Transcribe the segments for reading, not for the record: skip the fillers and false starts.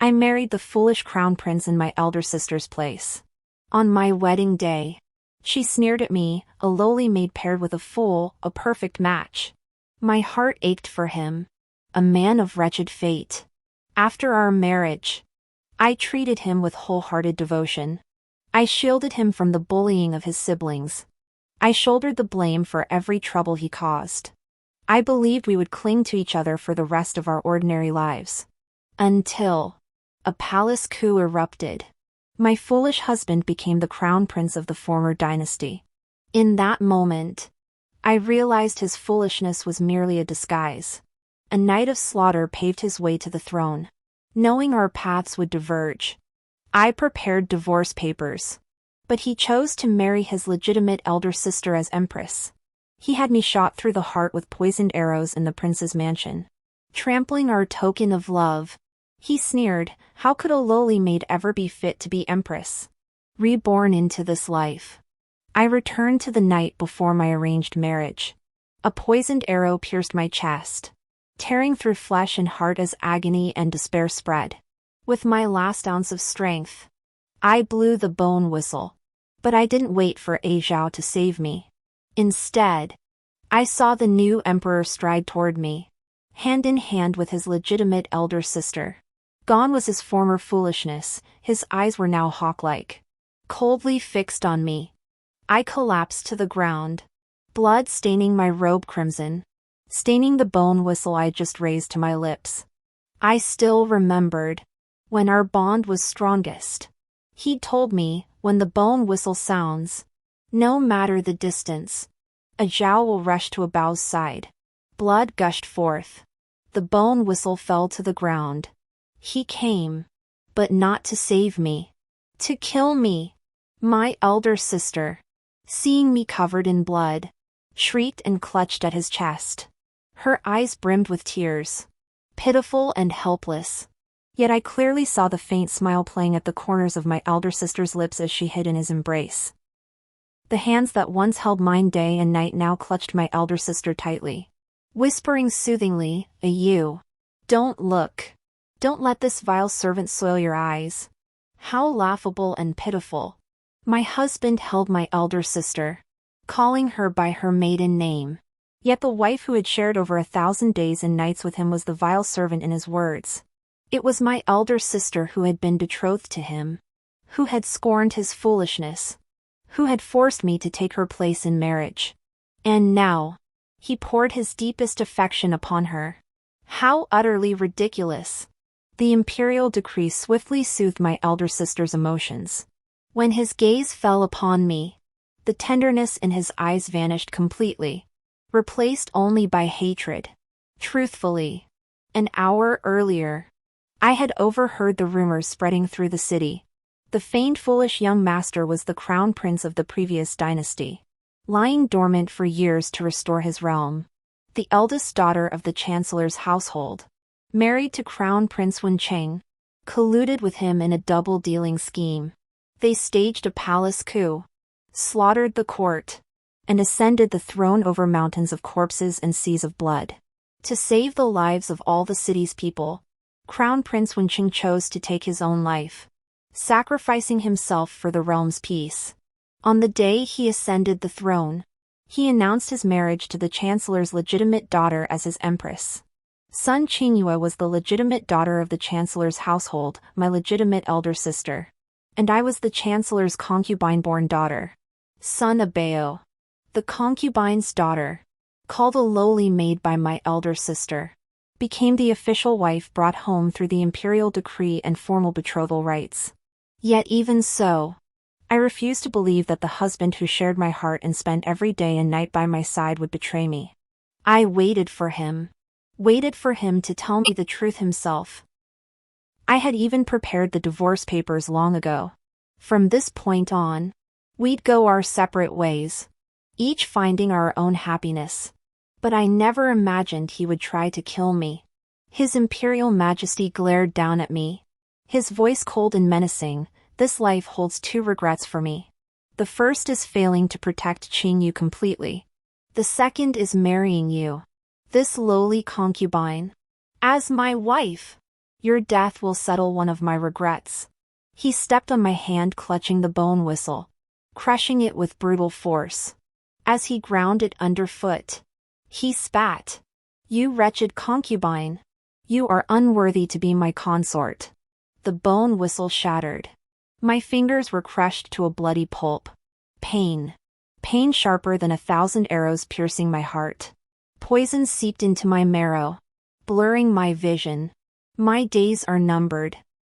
I married the foolish crown prince in my elder sister's place. On my wedding day, she sneered at me, a lowly maid paired with a fool, a perfect match. My heart ached for him, a man of wretched fate. After our marriage, I treated him with wholehearted devotion. I shielded him from the bullying of his siblings. I shouldered the blame for every trouble he caused. I believed we would cling to each other for the rest of our ordinary lives. Until a palace coup erupted. My foolish husband became the crown prince of the former dynasty. In that moment, I realized his foolishness was merely a disguise. A night of slaughter paved his way to the throne. Knowing our paths would diverge, I prepared divorce papers. But he chose to marry his legitimate elder sister as empress. He had me shot through the heart with poisoned arrows in the prince's mansion. Trampling our token of love, he sneered, how could a lowly maid ever be fit to be empress? Reborn into this life, I returned to the night before my arranged marriage. A poisoned arrow pierced my chest, tearing through flesh and heart as agony and despair spread. With my last ounce of strength, I blew the bone whistle. But I didn't wait for Zhao to save me. Instead, I saw the new emperor stride toward me, hand in hand with his legitimate elder sister. Gone was his former foolishness, his eyes were now hawk-like, coldly fixed on me. I collapsed to the ground, blood staining my robe crimson, staining the bone whistle I just raised to my lips. I still remembered, when our bond was strongest, he told me, when the bone whistle sounds, no matter the distance, Zhao will rush to a bow's side. Blood gushed forth. The bone whistle fell to the ground. He came, but not to save me, to kill me. My elder sister, seeing me covered in blood, shrieked and clutched at his chest. Her eyes brimmed with tears, pitiful and helpless. Yet I clearly saw the faint smile playing at the corners of my elder sister's lips as she hid in his embrace. The hands that once held mine day and night now clutched my elder sister tightly, whispering soothingly, "You. Don't look. Don't let this vile servant soil your eyes." How laughable and pitiful. My husband held my elder sister, calling her by her maiden name. Yet the wife who had shared over 1,000 days and nights with him was the vile servant in his words. It was my elder sister who had been betrothed to him, who had scorned his foolishness, who had forced me to take her place in marriage. And now, he poured his deepest affection upon her. How utterly ridiculous. The imperial decree swiftly soothed my elder sister's emotions. When his gaze fell upon me, the tenderness in his eyes vanished completely, replaced only by hatred. Truthfully, an hour earlier, I had overheard the rumors spreading through the city. The feigned foolish young master was the crown prince of the previous dynasty, lying dormant for years to restore his realm. The eldest daughter of the chancellor's household, married to Crown Prince Wencheng, colluded with him in a double-dealing scheme. They staged a palace coup, slaughtered the court, and ascended the throne over mountains of corpses and seas of blood. To save the lives of all the city's people, Crown Prince Wencheng chose to take his own life, sacrificing himself for the realm's peace. On the day he ascended the throne, he announced his marriage to the chancellor's legitimate daughter as his empress. Sun Qingyue was the legitimate daughter of the chancellor's household, my legitimate elder sister. And I was the chancellor's concubine-born daughter. Sun Abeo, the concubine's daughter, called a lowly maid by my elder sister, became the official wife brought home through the imperial decree and formal betrothal rites. Yet even so, I refused to believe that the husband who shared my heart and spent every day and night by my side would betray me. I waited for him to tell me the truth himself. I had even prepared the divorce papers long ago. From this point on, we'd go our separate ways, each finding our own happiness. But I never imagined he would try to kill me. His imperial majesty glared down at me, his voice cold and menacing. This life holds two regrets for me. The first is failing to protect Qingyu completely. The second is marrying you, this lowly concubine, as my wife. Your death will settle one of my regrets. He stepped on my hand, clutching the bone whistle, crushing it with brutal force. As he ground it underfoot, he spat. You wretched concubine! You are unworthy to be my consort. The bone whistle shattered. My fingers were crushed to a bloody pulp. Pain. Pain sharper than 1,000 arrows piercing my heart. Poison seeped into my marrow, blurring my vision. My days are numbered.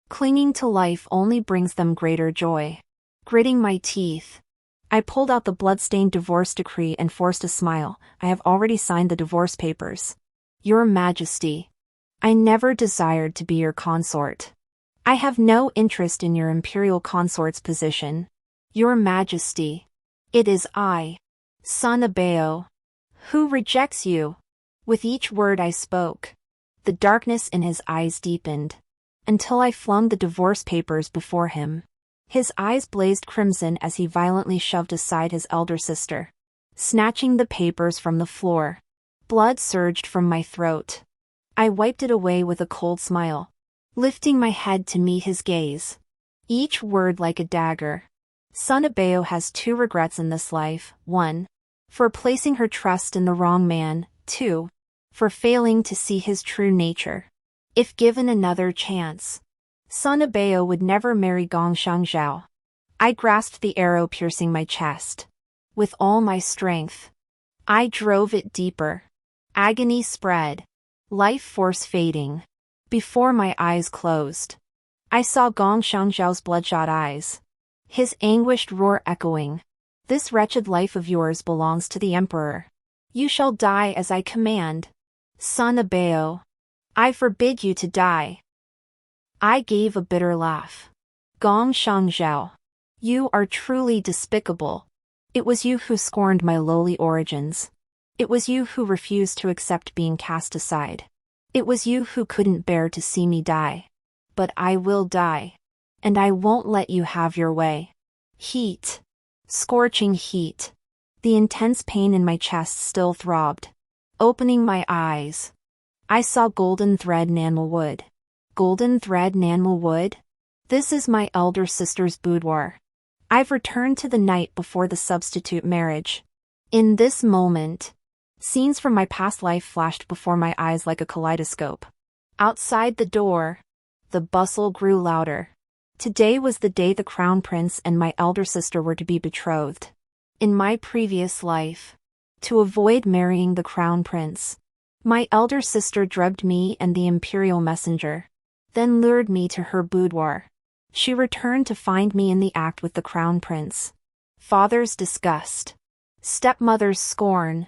Clinging to life only brings them greater joy. Gritting my teeth, I pulled out the blood-stained divorce decree and forced a smile. I have already signed the divorce papers. Your Majesty, I never desired to be your consort. I have no interest in your imperial consort's position. Your Majesty, it is I, son Abeo, who rejects you. With each word I spoke, the darkness in his eyes deepened, until I flung the divorce papers before him. His eyes blazed crimson as he violently shoved aside his elder sister, snatching the papers from the floor. Blood surged from my throat. I wiped it away with a cold smile, lifting my head to meet his gaze. Each word like a dagger. Son Abeo has 2 regrets in this life. 1. For placing her trust in the wrong man. 2. For failing to see his true nature. If given another chance, Son Abeo would never marry Gong Shangzhao. I grasped the arrow piercing my chest. With all my strength, I drove it deeper. Agony spread, life force fading. Before my eyes closed, I saw Gong Shangzhao's bloodshot eyes, his anguished roar echoing. This wretched life of yours belongs to the Emperor. You shall die as I command. Son Abeo, I forbid you to die. I gave a bitter laugh. Gong Shangzhao, you are truly despicable. It was you who scorned my lowly origins. It was you who refused to accept being cast aside. It was you who couldn't bear to see me die. But I will die. And I won't let you have your way. Heat. Scorching heat. The intense pain in my chest still throbbed. Opening my eyes, I saw golden thread Nanmal wood. Golden thread Nanmal wood? This is my elder sister's boudoir. I've returned to the night before the substitute marriage. In this moment, scenes from my past life flashed before my eyes like a kaleidoscope. Outside the door, the bustle grew louder. Today was the day the crown prince and my elder sister were to be betrothed. In my previous life, to avoid marrying the crown prince, my elder sister drugged me and the imperial messenger, then lured me to her boudoir. She returned to find me in the act with the crown prince. Father's disgust. Stepmother's scorn.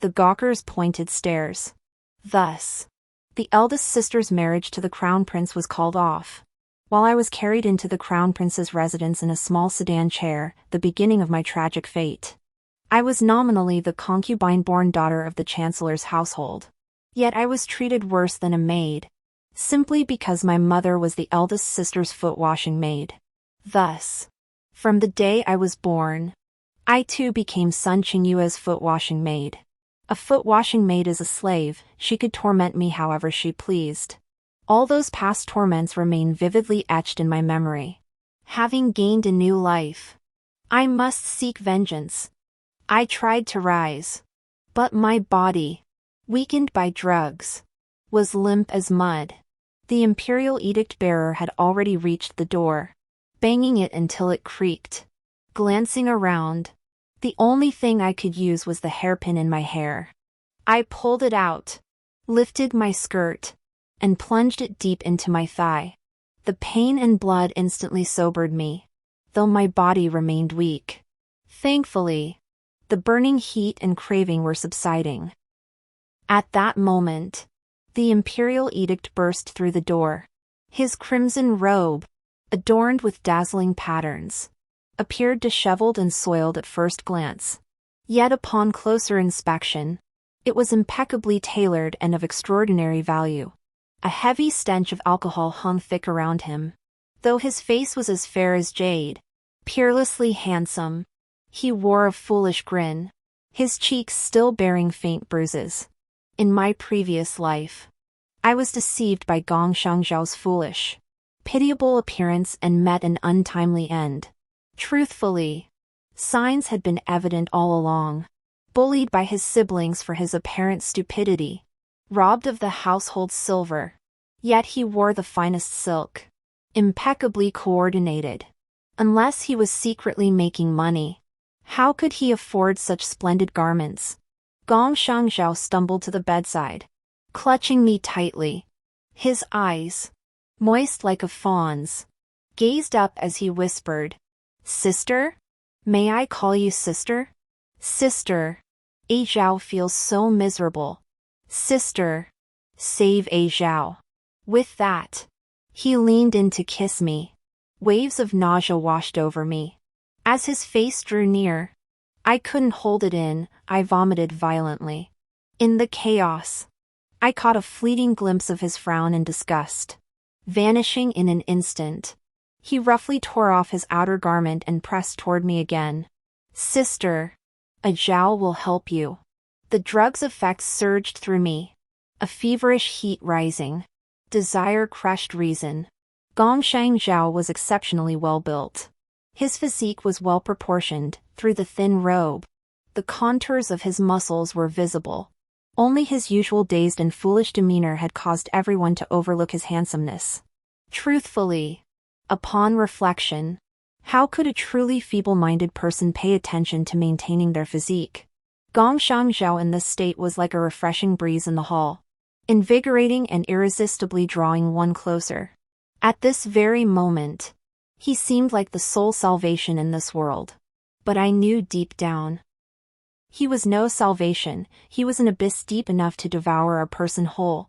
The gawker's pointed stares. Thus, the eldest sister's marriage to the crown prince was called off. While I was carried into the crown prince's residence in a small sedan chair, the beginning of my tragic fate. I was nominally the concubine-born daughter of the chancellor's household. Yet I was treated worse than a maid, simply because my mother was the eldest sister's foot-washing maid. Thus, from the day I was born, I too became Sun Qingyue's foot-washing maid. A foot-washing maid is a slave, she could torment me however she pleased. All those past torments remain vividly etched in my memory. Having gained a new life, I must seek vengeance. I tried to rise, but my body, weakened by drugs, was limp as mud. The imperial edict bearer had already reached the door, banging it until it creaked. Glancing around, the only thing I could use was the hairpin in my hair. I pulled it out, lifted my skirt, and plunged it deep into my thigh. The pain and blood instantly sobered me, though my body remained weak. Thankfully, the burning heat and craving were subsiding. At that moment, the imperial edict burst through the door. His crimson robe, adorned with dazzling patterns, appeared disheveled and soiled at first glance. Yet upon closer inspection, it was impeccably tailored and of extraordinary value. A heavy stench of alcohol hung thick around him. Though his face was as fair as jade, peerlessly handsome, he wore a foolish grin, his cheeks still bearing faint bruises. In my previous life, I was deceived by Gong Shangzhao's foolish, pitiable appearance and met an untimely end. Truthfully, signs had been evident all along. Bullied by his siblings for his apparent stupidity, robbed of the household silver. Yet he wore the finest silk. Impeccably coordinated. Unless he was secretly making money, how could he afford such splendid garments? Gong Shangzhao stumbled to the bedside, clutching me tightly. His eyes, moist like a fawn's, gazed up as he whispered, "Sister? May I call you sister? Sister. A Zhao feels so miserable. Sister. Save A Zhao." With that, he leaned in to kiss me. Waves of nausea washed over me. As his face drew near, I couldn't hold it in, I vomited violently. In the chaos, I caught a fleeting glimpse of his frown and disgust. Vanishing in an instant, he roughly tore off his outer garment and pressed toward me again. "Sister. A Zhao will help you." The drug's effects surged through me. A feverish heat rising. Desire crushed reason. Gong Shangzhao was exceptionally well built. His physique was well proportioned, through the thin robe. The contours of his muscles were visible. Only his usual dazed and foolish demeanor had caused everyone to overlook his handsomeness. Truthfully, upon reflection, how could a truly feeble-minded person pay attention to maintaining their physique? Gong Shangzhao in this state was like a refreshing breeze in the hall, invigorating and irresistibly drawing one closer. At this very moment, he seemed like the sole salvation in this world. But I knew deep down, he was no salvation, he was an abyss deep enough to devour a person whole.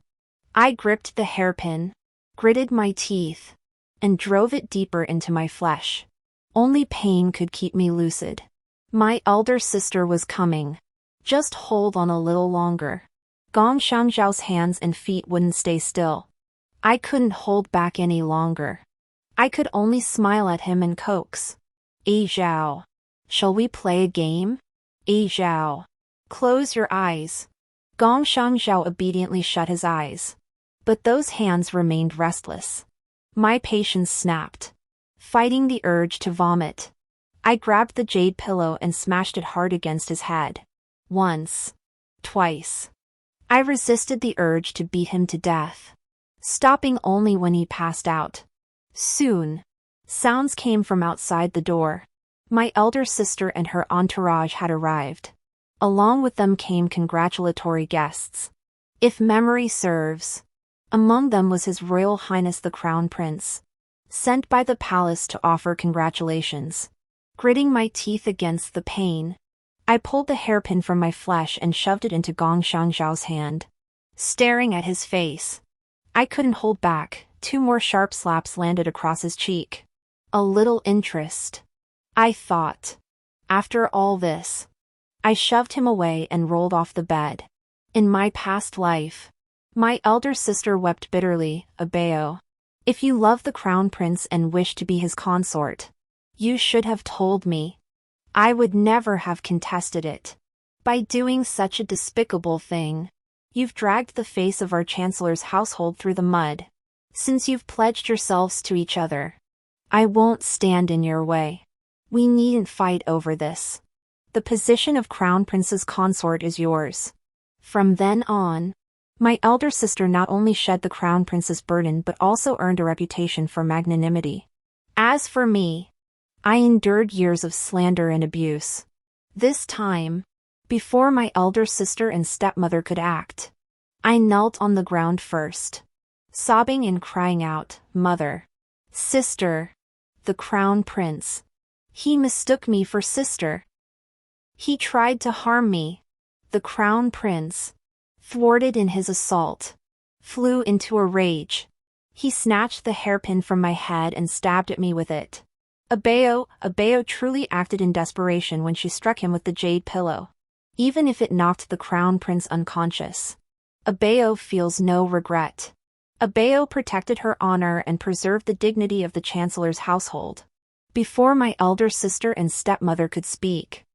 I gripped the hairpin, gritted my teeth, and drove it deeper into my flesh. Only pain could keep me lucid. My elder sister was coming. Just hold on a little longer. Gong Shangzhao's hands and feet wouldn't stay still. I couldn't hold back any longer. I could only smile at him and coax. "A Zhao. Shall we play a game? A Zhao. Close your eyes." Gong Shangzhao obediently shut his eyes. But those hands remained restless. My patience snapped. Fighting the urge to vomit, I grabbed the jade pillow and smashed it hard against his head. Once. Twice. I resisted the urge to beat him to death, stopping only when he passed out. Soon, sounds came from outside the door. My elder sister and her entourage had arrived. Along with them came congratulatory guests. If memory serves, among them was His Royal Highness the Crown Prince, sent by the palace to offer congratulations. Gritting my teeth against the pain, I pulled the hairpin from my flesh and shoved it into Gong Shangzhao's hand. Staring at his face, I couldn't hold back. 2 more sharp slaps landed across his cheek. A little interest, I thought. After all this, I shoved him away and rolled off the bed. In my past life, my elder sister wept bitterly. "Abeo, if you love the crown prince and wish to be his consort, you should have told me. I would never have contested it. By doing such a despicable thing, you've dragged the face of our chancellor's household through the mud. Since you've pledged yourselves to each other, I won't stand in your way. We needn't fight over this. The position of crown prince's consort is yours." From then on, my elder sister not only shed the crown prince's burden but also earned a reputation for magnanimity. As for me, I endured years of slander and abuse. This time, before my elder sister and stepmother could act, I knelt on the ground first, sobbing and crying out, "Mother, sister, the crown prince. He mistook me for sister. He tried to harm me." The crown prince, thwarted in his assault, flew into a rage. He snatched the hairpin from my head and stabbed at me with it. Abeo truly acted in desperation when she struck him with the jade pillow. Even if it knocked the crown prince unconscious, Abeo feels no regret. Abeo protected her honor and preserved the dignity of the chancellor's household. Before my elder sister and stepmother could speak,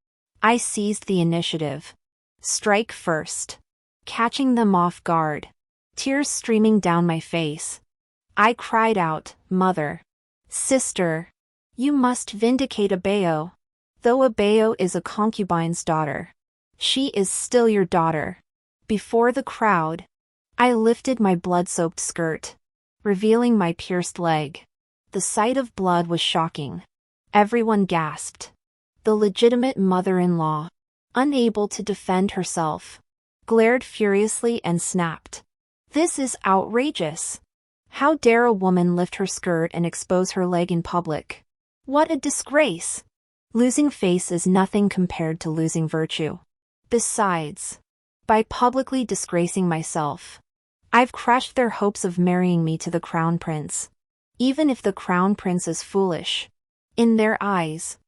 I seized the initiative. Strike first. Catching them off guard, tears streaming down my face. I cried out, "Mother! Sister! You must vindicate Abeo. Though Abeo is a concubine's daughter, she is still your daughter." Before the crowd, I lifted my blood-soaked skirt, revealing my pierced leg. The sight of blood was shocking. Everyone gasped. The legitimate mother-in-law, unable to defend herself, glared furiously and snapped. "This is outrageous. How dare a woman lift her skirt and expose her leg in public? What a disgrace! Losing face is nothing compared to losing virtue. Besides, by publicly disgracing myself, I've crushed their hopes of marrying me to the crown prince. Even if the crown prince is foolish, in their eyes,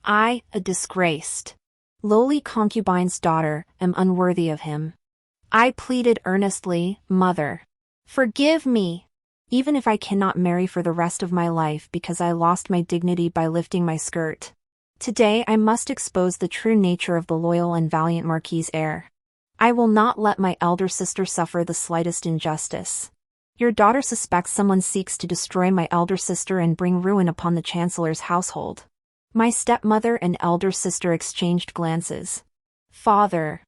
I, a disgraced, lowly concubine's daughter, am unworthy of him." I pleaded earnestly, "Mother, forgive me. Even if I cannot marry for the rest of my life because I lost my dignity by lifting my skirt, today I must expose the true nature of the loyal and valiant Marquis' heir. I will not let my elder sister suffer the slightest injustice. Your daughter suspects someone seeks to destroy my elder sister and bring ruin upon the Chancellor's household." My stepmother and elder sister exchanged glances. Father,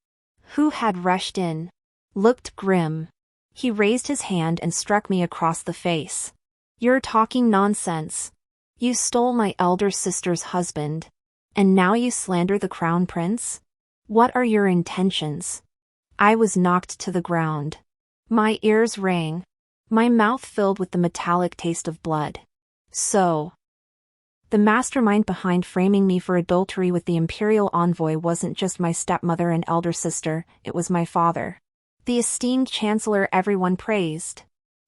who had rushed in, looked grim. He raised his hand and struck me across the face. "You're talking nonsense. You stole my elder sister's husband, and now you slander the crown prince? What are your intentions?" I was knocked to the ground. My ears rang. My mouth filled with the metallic taste of blood. So, the mastermind behind framing me for adultery with the imperial envoy wasn't just my stepmother and elder sister, it was my father, the esteemed chancellor everyone praised.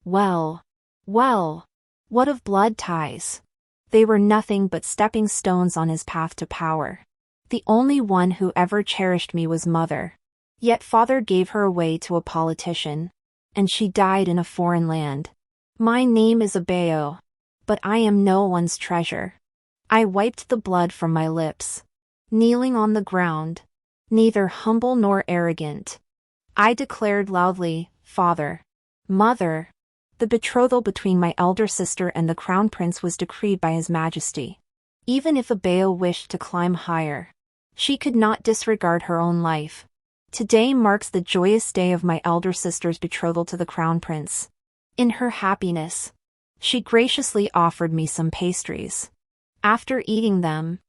Well, what of blood ties? They were nothing but stepping stones on his path to power. The only one who ever cherished me was mother. Yet father gave her away to a politician, and she died in a foreign land. My name is Abeo, but I am no one's treasure. I wiped the blood from my lips, kneeling on the ground, neither humble nor arrogant. I declared loudly, "Father, Mother, the betrothal between my elder sister and the crown prince was decreed by His Majesty. Even if Abeo wished to climb higher, she could not disregard her own life. Today marks the joyous day of my elder sister's betrothal to the crown prince. In her happiness, she graciously offered me some pastries. After eating them,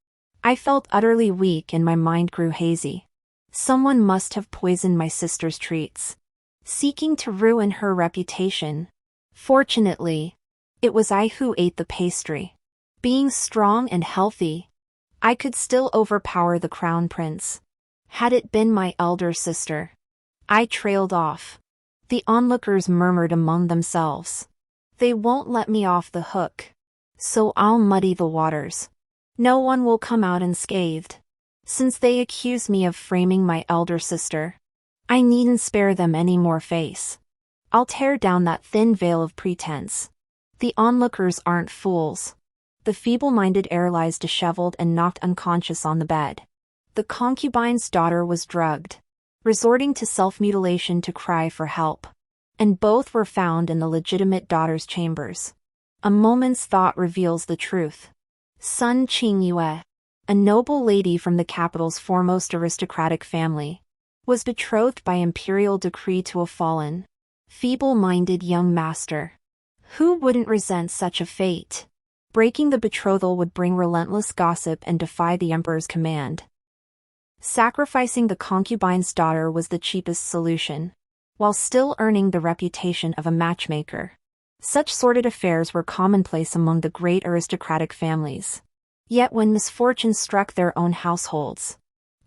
I felt utterly weak and my mind grew hazy. Someone must have poisoned my sister's treats, seeking to ruin her reputation. Fortunately, it was I who ate the pastry. Being strong and healthy, I could still overpower the crown prince. Had it been my elder sister, I trailed off. The onlookers murmured among themselves. They won't let me off the hook, so I'll muddy the waters. No one will come out unscathed. Since they accuse me of framing my elder sister, I needn't spare them any more face. I'll tear down that thin veil of pretense. The onlookers aren't fools." The feeble-minded heir lies disheveled and knocked unconscious on the bed. The concubine's daughter was drugged, resorting to self-mutilation to cry for help. And both were found in the legitimate daughter's chambers. A moment's thought reveals the truth. Sun Qingyue, a noble lady from the capital's foremost aristocratic family, was betrothed by imperial decree to a fallen, feeble-minded young master. Who wouldn't resent such a fate? Breaking the betrothal would bring relentless gossip and defy the emperor's command. Sacrificing the concubine's daughter was the cheapest solution, while still earning the reputation of a matchmaker. Such sordid affairs were commonplace among the great aristocratic families. Yet when misfortune struck their own households,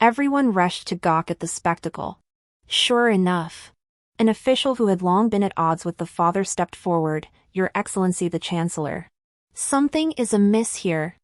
everyone rushed to gawk at the spectacle. Sure enough, an official who had long been at odds with the father stepped forward, "Your Excellency the Chancellor. Something is amiss here.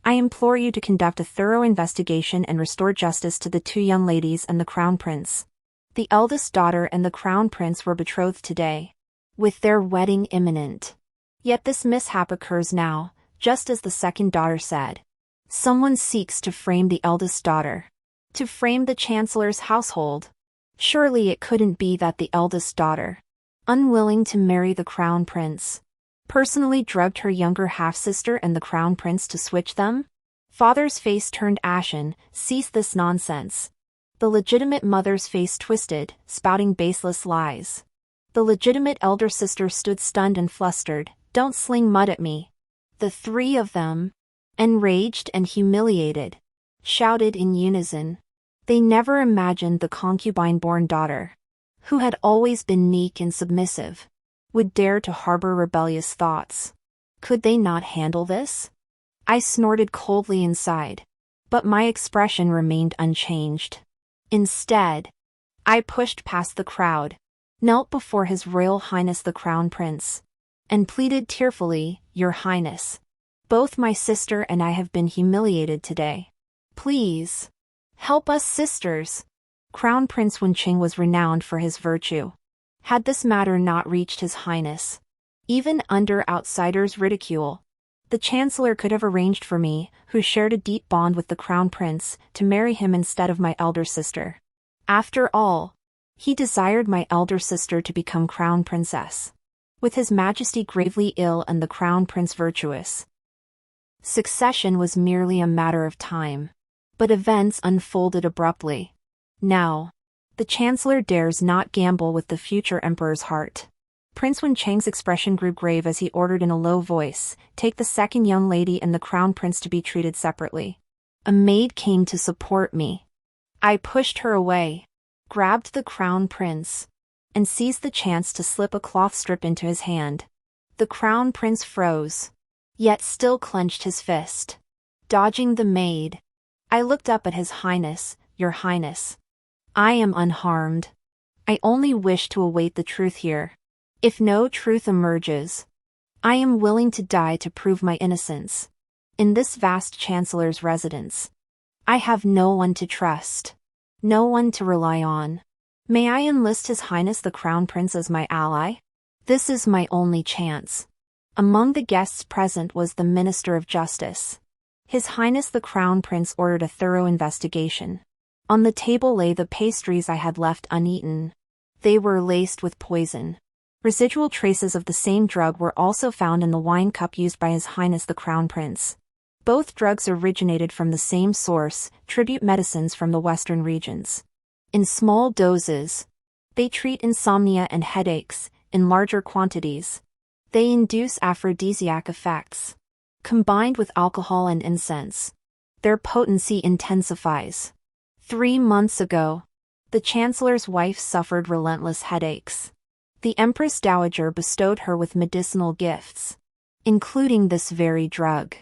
I implore you to conduct a thorough investigation and restore justice to the two young ladies and the crown prince." The eldest daughter and the crown prince were betrothed today, with their wedding imminent. Yet this mishap occurs now, just as the second daughter said. Someone seeks to frame the eldest daughter, to frame the chancellor's household. Surely it couldn't be that the eldest daughter, unwilling to marry the crown prince. Personally drugged her younger half-sister and the crown prince to switch them? Father's face turned ashen. Cease this nonsense. The legitimate mother's face twisted, spouting baseless lies. The legitimate elder sister stood stunned and flustered. Don't sling mud at me. The three of them, enraged and humiliated, shouted in unison. They never imagined the concubine-born daughter, who had always been meek and submissive, would dare to harbor rebellious thoughts. Could they not handle this? I snorted coldly inside, but my expression remained unchanged. Instead, I pushed past the crowd, knelt before His Royal Highness the Crown Prince, and pleaded tearfully, "Your Highness, both my sister and I have been humiliated today. Please, help us sisters." Crown Prince Wenqing was renowned for his virtue. Had this matter not reached His Highness, even under outsiders' ridicule, the Chancellor could have arranged for me, who shared a deep bond with the Crown Prince, to marry him instead of my elder sister. After all, he desired my elder sister to become Crown Princess, with His Majesty gravely ill and the Crown Prince virtuous. Succession was merely a matter of time. But events unfolded abruptly. Now, the Chancellor dares not gamble with the future Emperor's heart. Prince Wenqing's expression grew grave as he ordered in a low voice, "Take the second young lady and the Crown Prince to be treated separately." A maid came to support me. I pushed her away, grabbed the Crown Prince, and seized the chance to slip a cloth strip into his hand. The Crown Prince froze, yet still clenched his fist. Dodging the maid, I looked up at His Highness. "Your Highness, I am unharmed. I only wish to await the truth here. If no truth emerges, I am willing to die to prove my innocence. In this vast Chancellor's residence, I have no one to trust, no one to rely on. May I enlist His Highness the Crown Prince as my ally? This is my only chance." Among the guests present was the Minister of Justice. His Highness the Crown Prince ordered a thorough investigation. On the table lay the pastries I had left uneaten. They were laced with poison. Residual traces of the same drug were also found in the wine cup used by His Highness the Crown Prince. Both drugs originated from the same source, tribute medicines from the western regions. In small doses, they treat insomnia and headaches. In larger quantities, they induce aphrodisiac effects. Combined with alcohol and incense, their potency intensifies. 3 months ago, the Chancellor's wife suffered relentless headaches. The Empress Dowager bestowed her with medicinal gifts, including this very drug.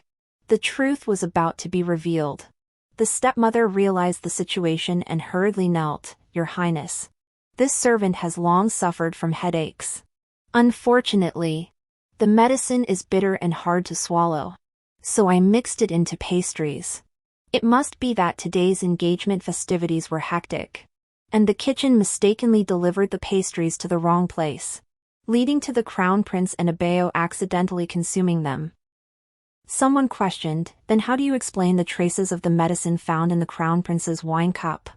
The truth was about to be revealed. The stepmother realized the situation and hurriedly knelt. "Your Highness, this servant has long suffered from headaches. Unfortunately, the medicine is bitter and hard to swallow, so I mixed it into pastries. It must be that today's engagement festivities were hectic, and the kitchen mistakenly delivered the pastries to the wrong place, leading to the Crown Prince and Abeo accidentally consuming them." Someone questioned, "Then how do you explain the traces of the medicine found in the Crown Prince's wine cup?"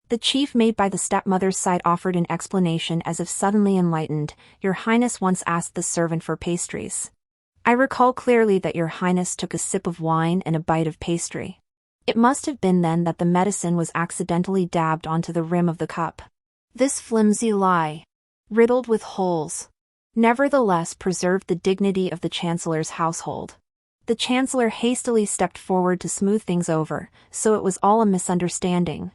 The chief maid by the stepmother's side offered an explanation as if suddenly enlightened. "Your Highness once asked the servant for pastries. I recall clearly that Your Highness took a sip of wine and a bite of pastry. It must have been then that the medicine was accidentally dabbed onto the rim of the cup." This flimsy lie, riddled with holes, nevertheless preserved the dignity of the Chancellor's household. The Chancellor hastily stepped forward to smooth things over, so it was all a misunderstanding.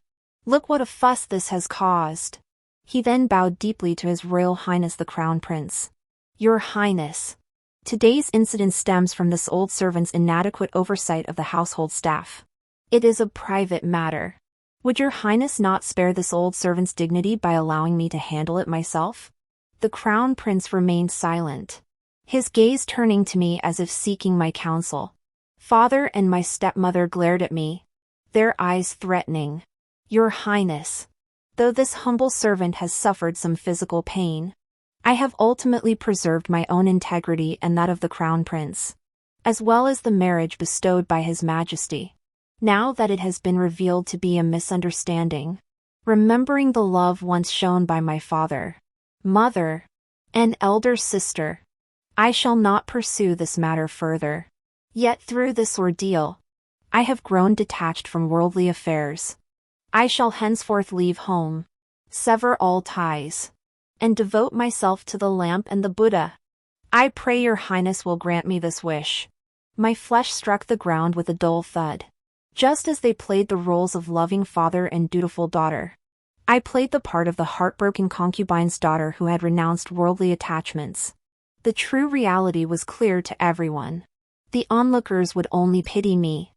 "Look what a fuss this has caused." He then bowed deeply to His Royal Highness the Crown Prince. "Your Highness, today's incident stems from this old servant's inadequate oversight of the household staff. It is a private matter. Would Your Highness not spare this old servant's dignity by allowing me to handle it myself?" The Crown Prince remained silent, his gaze turning to me as if seeking my counsel. Father and my stepmother glared at me, their eyes threatening. "Your Highness, though this humble servant has suffered some physical pain, I have ultimately preserved my own integrity and that of the Crown Prince, as well as the marriage bestowed by His Majesty. Now that it has been revealed to be a misunderstanding, remembering the love once shown by my father, mother, An elder sister. I shall not pursue this matter further. Yet through this ordeal, I have grown detached from worldly affairs. I shall henceforth leave home, sever all ties, and devote myself to the lamp and the Buddha. I pray your highness will grant me this wish. My flesh struck the ground with a dull thud. Just as they played the roles of loving father and dutiful daughter, I played the part of the heartbroken concubine's daughter who had renounced worldly attachments. The true reality was clear to everyone. The onlookers would only pity me.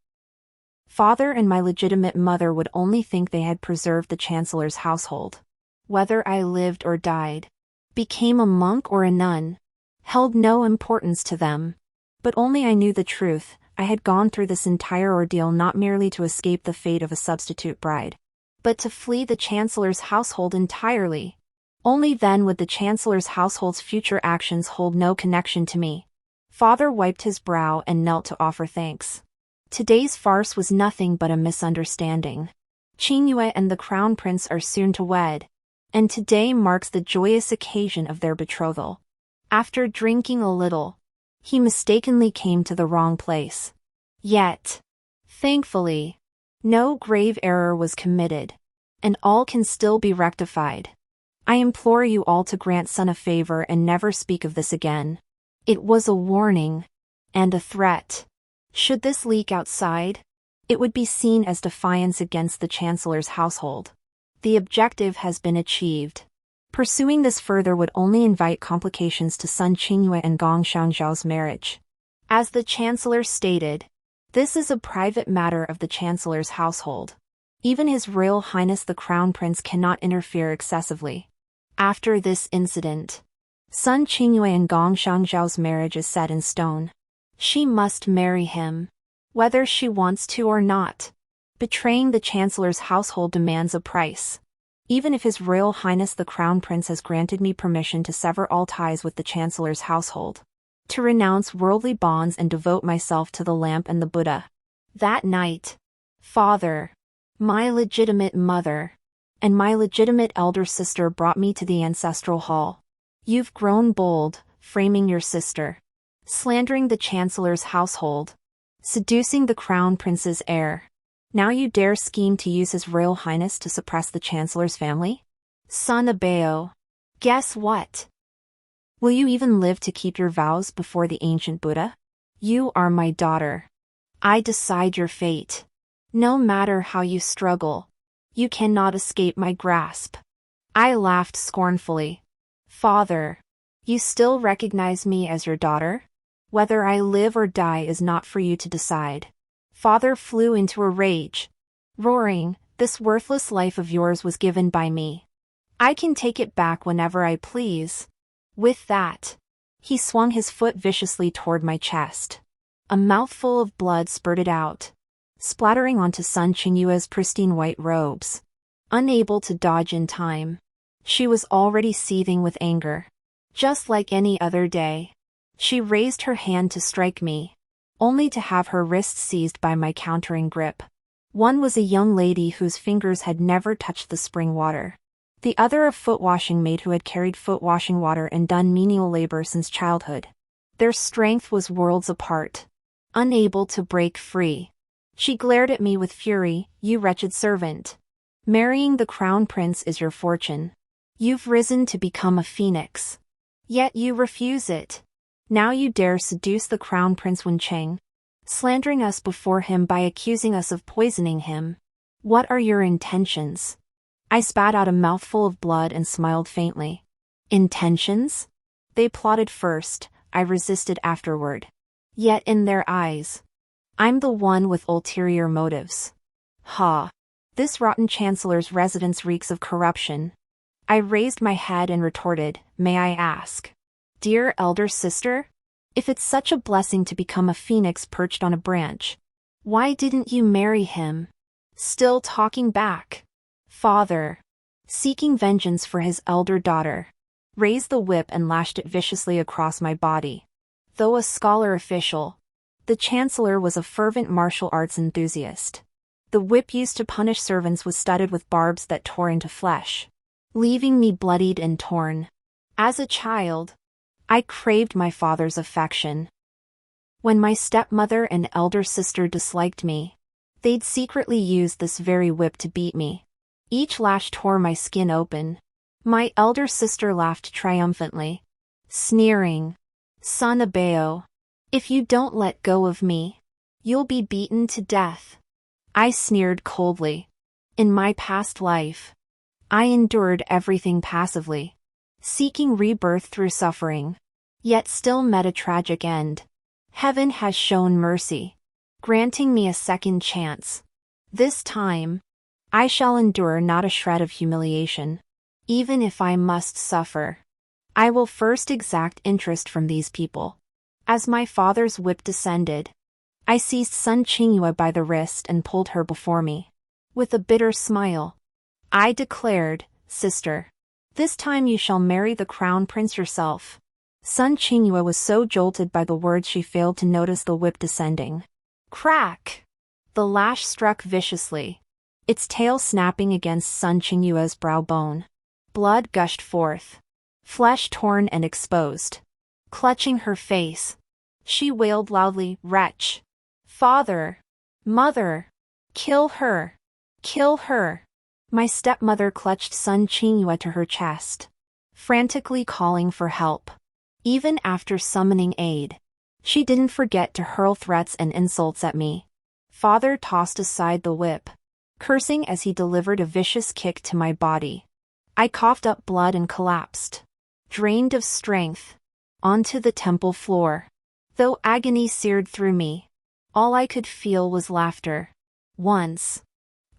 Father and my legitimate mother would only think they had preserved the Chancellor's household. Whether I lived or died, became a monk or a nun, held no importance to them. But only I knew the truth. I had gone through this entire ordeal not merely to escape the fate of a substitute bride, but to flee the Chancellor's household entirely. Only then would the Chancellor's household's future actions hold no connection to me. Father wiped his brow and knelt to offer thanks. Today's farce was nothing but a misunderstanding. Qingyue and the Crown Prince are soon to wed, and today marks the joyous occasion of their betrothal. After drinking a little, he mistakenly came to the wrong place. Yet, thankfully, no grave error was committed, and all can still be rectified. I implore you all to grant Sun a favor and never speak of this again. It was a warning, and a threat. Should this leak outside, it would be seen as defiance against the Chancellor's household. The objective has been achieved. Pursuing this further would only invite complications to Sun Qingyue and Gong Xiangzhao's marriage. As the Chancellor stated, this is a private matter of the Chancellor's household. Even His Royal Highness the Crown Prince cannot interfere excessively. After this incident, Sun Qingyue and Gong Xiangzhao's marriage is set in stone. She must marry him, whether she wants to or not. Betraying the Chancellor's household demands a price. Even if His Royal Highness the Crown Prince has granted me permission to sever all ties with the Chancellor's household, to renounce worldly bonds and devote myself to the lamp and the Buddha. That night, Father, my legitimate mother, and my legitimate elder sister brought me to the ancestral hall. You've grown bold, framing your sister, slandering the Chancellor's household, seducing the Crown Prince's heir. Now you dare scheme to use His Royal Highness to suppress the Chancellor's family? Son Abeo, guess what? Will you even live to keep your vows before the ancient Buddha? You are my daughter. I decide your fate. No matter how you struggle, you cannot escape my grasp. I laughed scornfully. Father, you still recognize me as your daughter? Whether I live or die is not for you to decide. Father flew into a rage, roaring, "This worthless life of yours was given by me. I can take it back whenever I please." With that, he swung his foot viciously toward my chest. A mouthful of blood spurted out, splattering onto Sun Qingyue's pristine white robes. Unable to dodge in time, she was already seething with anger. Just like any other day, she raised her hand to strike me, only to have her wrist seized by my countering grip. One was a young lady whose fingers had never touched the spring water. The other a foot-washing maid who had carried foot-washing water and done menial labor since childhood. Their strength was worlds apart. Unable to break free, she glared at me with fury. "You wretched servant. Marrying the Crown Prince is your fortune. You've risen to become a phoenix. Yet you refuse it. Now you dare seduce the Crown Prince Wencheng, slandering us before him by accusing us of poisoning him. What are your intentions?" I spat out a mouthful of blood and smiled faintly. Intentions? They plotted first, I resisted afterward. Yet in their eyes, I'm the one with ulterior motives. Ha! This rotten Chancellor's residence reeks of corruption. I raised my head and retorted, "May I ask, dear elder sister, if it's such a blessing to become a phoenix perched on a branch, why didn't you marry him?" Still talking back. Father, seeking vengeance for his elder daughter, raised the whip and lashed it viciously across my body. Though a scholar official, the Chancellor was a fervent martial arts enthusiast. The whip used to punish servants was studded with barbs that tore into flesh, leaving me bloodied and torn. As a child, I craved my father's affection. When my stepmother and elder sister disliked me, they'd secretly use this very whip to beat me. Each lash tore my skin open. My elder sister laughed triumphantly, sneering, "Son Abeo, if you don't let go of me, you'll be beaten to death." I sneered coldly. In my past life, I endured everything passively, seeking rebirth through suffering, yet still met a tragic end. Heaven has shown mercy, granting me a second chance. This time, I shall endure not a shred of humiliation, even if I must suffer. I will first exact interest from these people. As my father's whip descended, I seized Sun Qingyue by the wrist and pulled her before me. With a bitter smile, I declared, "Sister, this time you shall marry the crown prince yourself." Sun Qingyue was so jolted by the words she failed to notice the whip descending. Crack! The lash struck viciously, its tail snapping against Sun Qingyue's brow bone. Blood gushed forth, flesh torn and exposed. Clutching her face, she wailed loudly, "Wretch! Father! Mother! Kill her! Kill her!" My stepmother clutched Sun Qingyue to her chest, frantically calling for help. Even after summoning aid, she didn't forget to hurl threats and insults at me. Father tossed aside the whip, cursing as he delivered a vicious kick to my body. I coughed up blood and collapsed, drained of strength, onto the temple floor. Though agony seared through me, all I could feel was laughter. Once,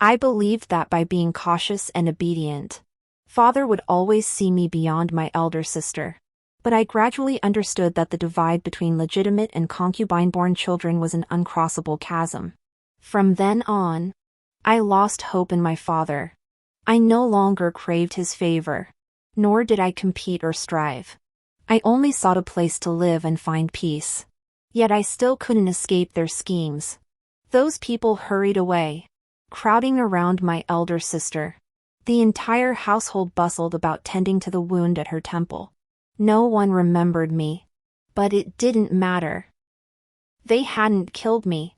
I believed that by being cautious and obedient, Father would always see me beyond my elder sister. But I gradually understood that the divide between legitimate and concubine-born children was an uncrossable chasm. From then on, I lost hope in my father. I no longer craved his favor, nor did I compete or strive. I only sought a place to live and find peace. Yet I still couldn't escape their schemes. Those people hurried away, crowding around my elder sister. The entire household bustled about tending to the wound at her temple. No one remembered me. But it didn't matter. They hadn't killed me.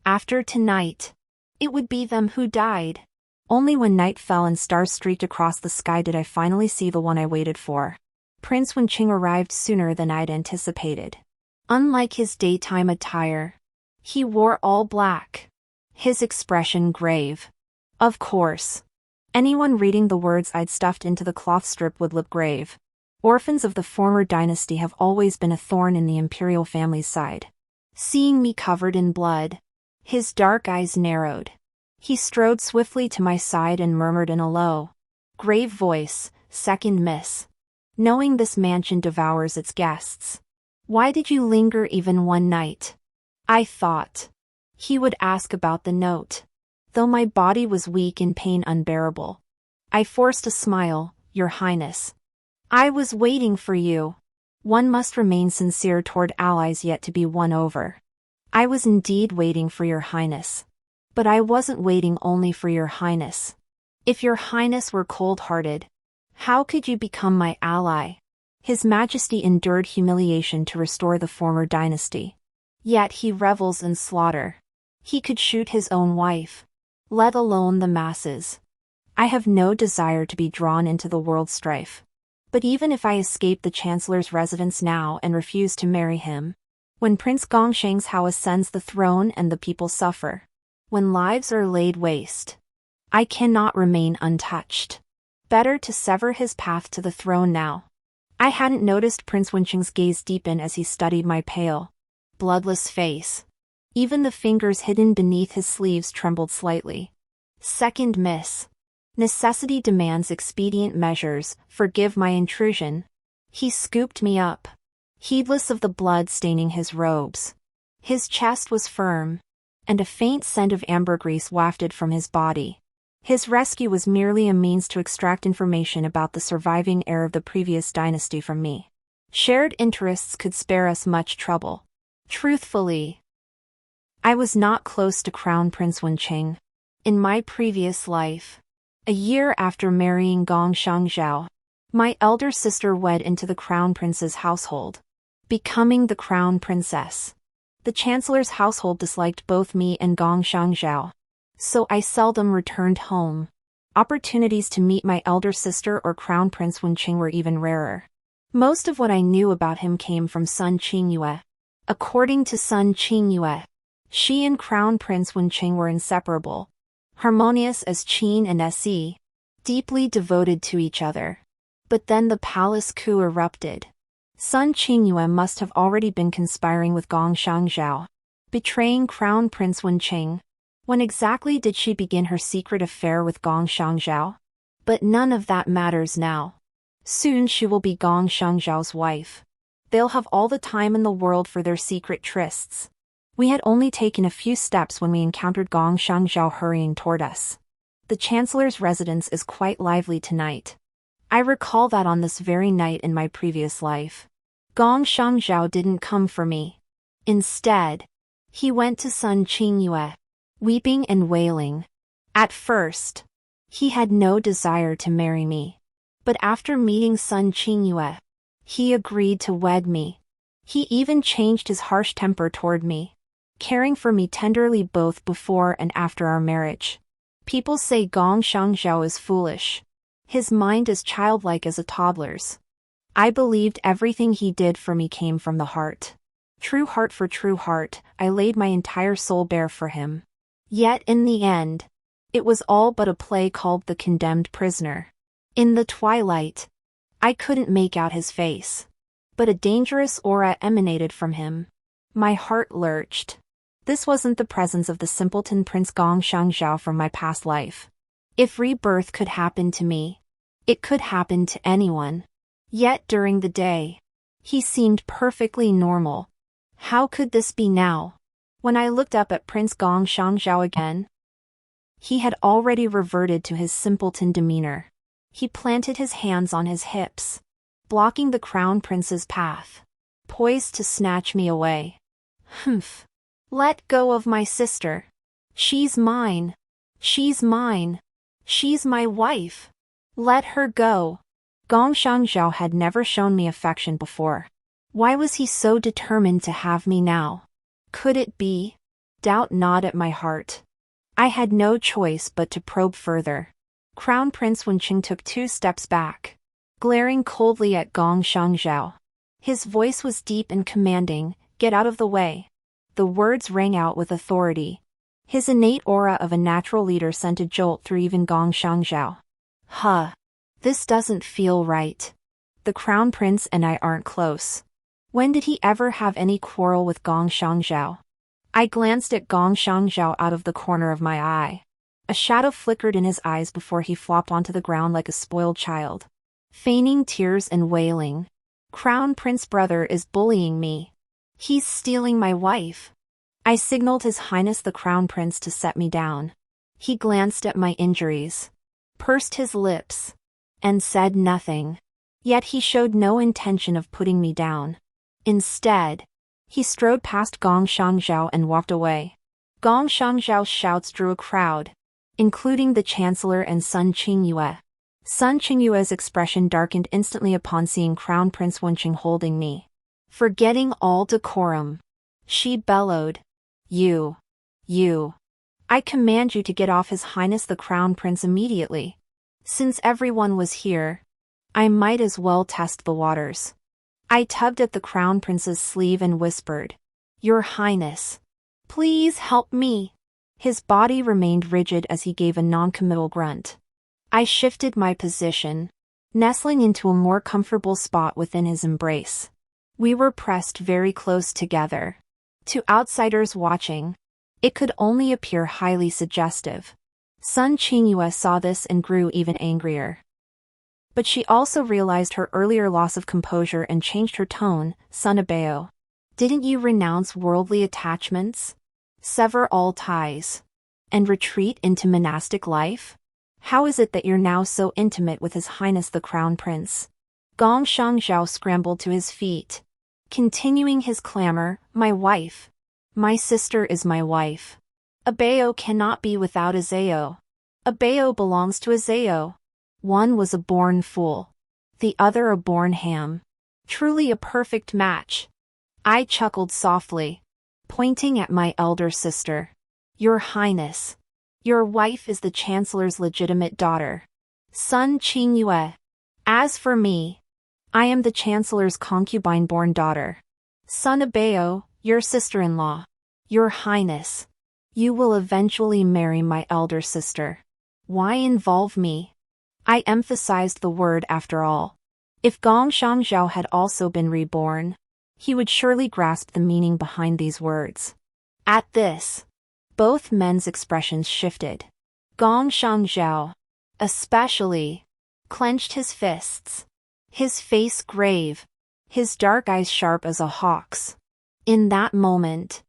After tonight, it would be them who died. Only when night fell and stars streaked across the sky did I finally see the one I waited for. Prince Wenqing arrived sooner than I'd anticipated. Unlike his daytime attire, he wore all black, his expression grave. Of course, anyone reading the words I'd stuffed into the cloth strip would look grave. Orphans of the former dynasty have always been a thorn in the imperial family's side. Seeing me covered in blood, his dark eyes narrowed. He strode swiftly to my side and murmured in a low, grave voice, "Second miss. Knowing this mansion devours its guests, why did you linger even one night?" I thought he would ask about the note. Though my body was weak and pain unbearable, I forced a smile. "Your Highness, I was waiting for you." One must remain sincere toward allies yet to be won over. I was indeed waiting for your Highness. But I wasn't waiting only for your Highness. If your Highness were cold-hearted, how could you become my ally? His Majesty endured humiliation to restore the former dynasty. Yet he revels in slaughter. He could shoot his own wife, let alone the masses. I have no desire to be drawn into the world's strife. But even if I escape the Chancellor's residence now and refuse to marry him, when Prince Gongsheng's house ascends the throne and the people suffer, when lives are laid waste, I cannot remain untouched. Better to sever his path to the throne now. I hadn't noticed Prince Wenqing's gaze deepen as he studied my pale, bloodless face. Even the fingers hidden beneath his sleeves trembled slightly. "Second miss. Necessity demands expedient measures, forgive my intrusion." He scooped me up, heedless of the blood staining his robes. His chest was firm, and a faint scent of ambergris wafted from his body. His rescue was merely a means to extract information about the surviving heir of the previous dynasty from me. Shared interests could spare us much trouble. Truthfully, I was not close to Crown Prince Wenqing. In my previous life, a year after marrying Gong Shangzhao, My elder sister wed into the crown prince's household, becoming the crown princess. The chancellor's household disliked both me and Gong Shangzhao, so I seldom returned home. Opportunities to meet my elder sister or crown prince Wenqing were even rarer. Most of what I knew about him came from Sun Qingyue. According to Sun Qingyue, she and crown prince Wenqing were inseparable, harmonious as Qin and Se, deeply devoted to each other. But then the palace coup erupted. Sun Qingyue must have already been conspiring with Gong Shangzhao, betraying crown prince Wenqing. When exactly did she begin her secret affair with Gong Shangzhao? But none of that matters now. Soon she will be Gong Shangzhao's wife. They'll have all the time in the world for their secret trysts. We had only taken a few steps when we encountered Gong Shangzhao hurrying toward us. The chancellor's residence is quite lively tonight. I recall that on this very night in my previous life, Gong Shangzhao didn't come for me. Instead, he went to Sun Qingyue, weeping and wailing. At first, he had no desire to marry me. But after meeting Sun Qingyue, he agreed to wed me. He even changed his harsh temper toward me, caring for me tenderly both before and after our marriage. People say Gong Shangzhao is foolish. His mind is childlike as a toddler's. I believed everything he did for me came from the heart. True heart for true heart, I laid my entire soul bare for him. Yet in the end, it was all but a play called The Condemned Prisoner. In the twilight, I couldn't make out his face, but a dangerous aura emanated from him. My heart lurched. This wasn't the presence of the simpleton Prince Gong Shangzhao from my past life. If rebirth could happen to me, it could happen to anyone. Yet during the day, he seemed perfectly normal. How could this be now? When I looked up at Prince Gong Shangzhao again, he had already reverted to his simpleton demeanor. He planted his hands on his hips, blocking the crown prince's path, poised to snatch me away. Humph. Let go of my sister. She's mine. She's mine. She's my wife. Let her go. Gong Shangzhao had never shown me affection before. Why was he so determined to have me now? Could it be? Doubt gnawed at my heart. I had no choice but to probe further. Crown Prince Wenqing took 2 steps back, glaring coldly at Gong Shangzhao. His voice was deep and commanding, "Get out of the way." The words rang out with authority. His innate aura of a natural leader sent a jolt through even Gong Shangzhao. Huh. This doesn't feel right. The Crown Prince and I aren't close. When did he ever have any quarrel with Gong Shangzhao? I glanced at Gong Shangzhao out of the corner of my eye. A shadow flickered in his eyes before he flopped onto the ground like a spoiled child, feigning tears and wailing. Crown Prince brother is bullying me. He's stealing my wife. I signaled His Highness the Crown Prince to set me down. He glanced at my injuries, pursed his lips, and said nothing. Yet he showed no intention of putting me down. Instead, he strode past Gong Shangzhao and walked away. Gong Shangzhao's shouts drew a crowd, including the Chancellor and Sun Qingyue. Sun Qingyue's expression darkened instantly upon seeing Crown Prince Wenqing holding me. Forgetting all decorum, she bellowed. You. I command you to get off His Highness the Crown Prince immediately. Since everyone was here, I might as well test the waters. I tugged at the Crown Prince's sleeve and whispered, "Your Highness, please help me." His body remained rigid as he gave a non-committal grunt. I shifted my position, nestling into a more comfortable spot within his embrace. We were pressed very close together. To outsiders watching, it could only appear highly suggestive. Sun Qingyue saw this and grew even angrier. But she also realized her earlier loss of composure and changed her tone. "Sun Abeo, didn't you renounce worldly attachments, sever all ties, and retreat into monastic life? How is it that you're now so intimate with His Highness the Crown Prince?" Gong Shangzhao scrambled to his feet, continuing his clamor, "My wife. My sister is my wife. Abeo cannot be without Azeo. Abeo belongs to Azeo. One was a born fool. the other a born ham. Truly a perfect match. I chuckled softly, pointing at my elder sister. Your Highness, your wife is the Chancellor's legitimate daughter, Sun Qingyue. As for me, I am the Chancellor's concubine-born daughter, Sun Abeo, your sister-in-law. Your Highness, you will eventually marry my elder sister. Why involve me? I emphasized the word after all. If Gong Shangzhao had also been reborn, he would surely grasp the meaning behind these words. At this, both men's expressions shifted. Gong Shangzhao, especially, clenched his fists, his face grave, his dark eyes sharp as a hawk's. In that moment,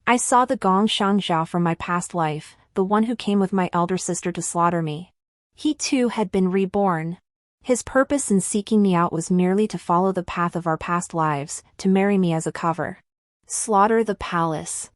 I saw the Gong Shangzhao from my past life, the one who came with my elder sister to slaughter me. He too had been reborn. His purpose in seeking me out was merely to follow the path of our past lives, to marry me as a cover, slaughter the palace,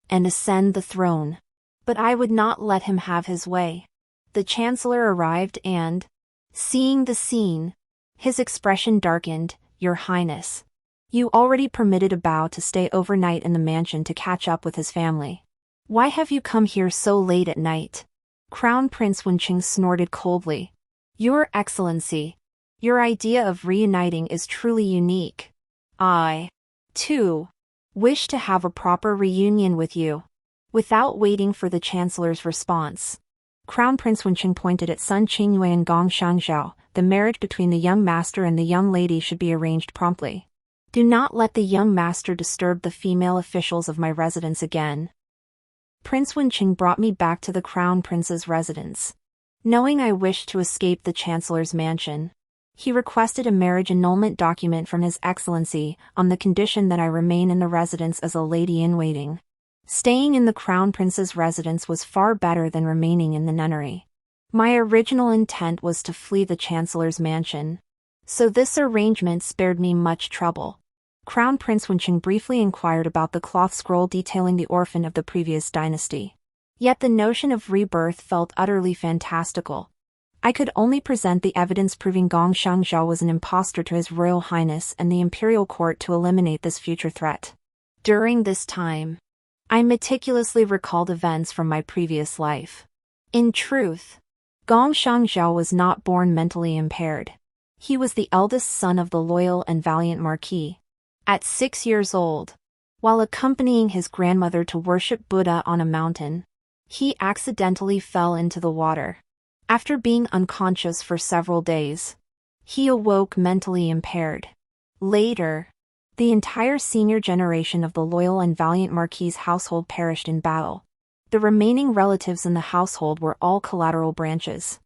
and ascend the throne. But I would not let him have his way. The Chancellor arrived and, seeing the scene, his expression darkened. Your Highness, you already permitted a Bao to stay overnight in the mansion to catch up with his family. Why have you come here so late at night? Crown Prince Wenqing snorted coldly. Your Excellency, your idea of reuniting is truly unique. I, too, wish to have a proper reunion with you. Without waiting for the Chancellor's response, Crown Prince Wenqing pointed at Sun Qingyue and Gong Shangzhao. The marriage between the young master and the young lady should be arranged promptly. Do not let the young master disturb the female officials of my residence again. Prince Wenqing brought me back to the Crown Prince's residence. Knowing I wished to escape the Chancellor's mansion, he requested a marriage annulment document from His Excellency on the condition that I remain in the residence as a lady-in-waiting. Staying in the Crown Prince's residence was far better than remaining in the nunnery. My original intent was to flee the Chancellor's mansion, so this arrangement spared me much trouble. Crown Prince Wenqing briefly inquired about the cloth scroll detailing the orphan of the previous dynasty. Yet the notion of rebirth felt utterly fantastical. I could only present the evidence proving Gong Shangzhao was an impostor to His Royal Highness and the Imperial Court to eliminate this future threat. During this time, I meticulously recalled events from my previous life. In truth, Gong Shangzhao was not born mentally impaired. He was the eldest son of the loyal and valiant Marquis. At 6 years old, while accompanying his grandmother to worship Buddha on a mountain, he accidentally fell into the water. After being unconscious for several days, he awoke mentally impaired. Later, the entire senior generation of the loyal and valiant Marquis's household perished in battle. The remaining relatives in the household were all collateral branches.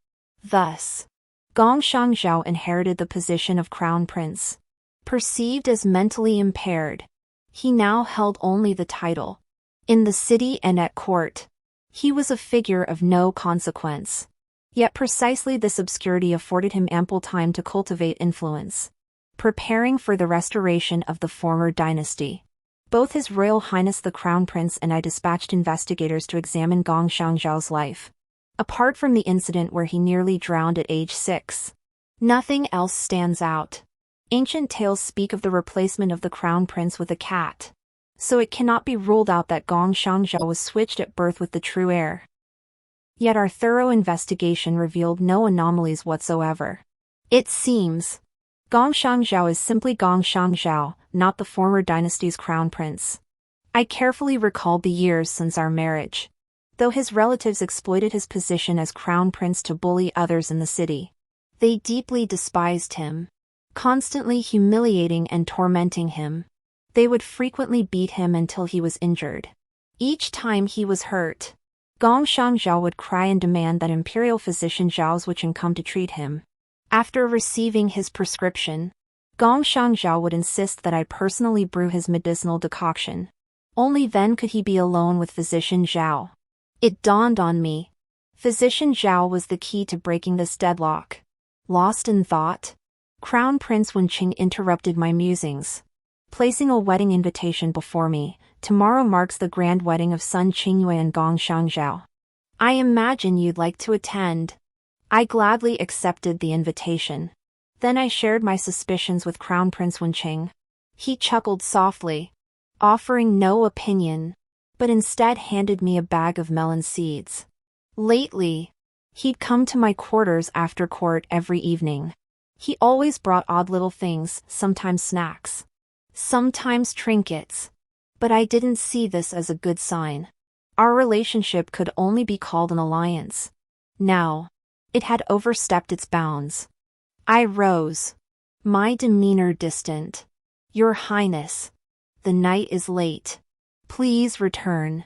Thus, Gong Shangzhao inherited the position of Crown Prince. Perceived as mentally impaired, he now held only the title. In the city and at court, he was a figure of no consequence. Yet precisely this obscurity afforded him ample time to cultivate influence, preparing for the restoration of the former dynasty. Both His Royal Highness the Crown Prince and I dispatched investigators to examine Gong Shangzhao's life. Apart from the incident where he nearly drowned at age 6, nothing else stands out. Ancient tales speak of the replacement of the Crown Prince with a cat, so it cannot be ruled out that Gong Shangzhao was switched at birth with the true heir. Yet our thorough investigation revealed no anomalies whatsoever. It seems Gong Shangzhao is simply Gong Shangzhao, not the former dynasty's crown prince. I carefully recalled the years since our marriage. Though his relatives exploited his position as crown prince to bully others in the city, they deeply despised him, constantly humiliating and tormenting him. They would frequently beat him until he was injured. Each time he was hurt, Gong Shangzhao would cry and demand that imperial physician Zhao Zuoqing come to treat him. After receiving his prescription, Gong Shangzhao would insist that I personally brew his medicinal decoction. Only then could he be alone with physician Zhao. It dawned on me. Physician Zhao was the key to breaking this deadlock. Lost in thought, Crown Prince Wenqing interrupted my musings, placing a wedding invitation before me. Tomorrow marks the grand wedding of Sun Qingyue and Gong Shangzhao. I imagine you'd like to attend. I gladly accepted the invitation. Then I shared my suspicions with Crown Prince Wenqing. He chuckled softly, offering no opinion, but instead handed me a bag of melon seeds. Lately, he'd come to my quarters after court every evening. He always brought odd little things, sometimes snacks, sometimes trinkets. But I didn't see this as a good sign. Our relationship could only be called an alliance. Now, it had overstepped its bounds. I rose, my demeanor distant. Your Highness, the night is late. Please return.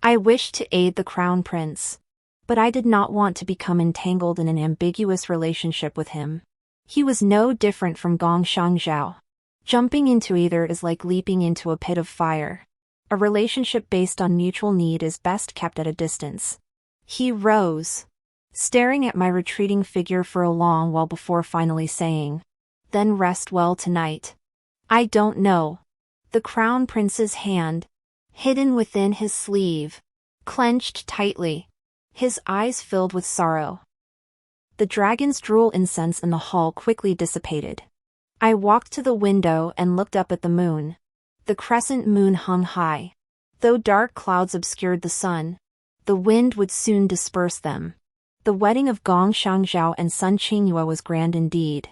I wished to aid the Crown Prince, but I did not want to become entangled in an ambiguous relationship with him. He was no different from Gong Shangzhao. Jumping into either is like leaping into a pit of fire. A relationship based on mutual need is best kept at a distance. He rose, staring at my retreating figure for a long while before finally saying, "Then rest well tonight." I don't know. The Crown Prince's hand, hidden within his sleeve, clenched tightly, his eyes filled with sorrow. The dragon's drool incense in the hall quickly dissipated. I walked to the window and looked up at the moon. The crescent moon hung high. Though dark clouds obscured the sun, the wind would soon disperse them. The wedding of Gong Shangzhao and Sun Qingyue was grand indeed.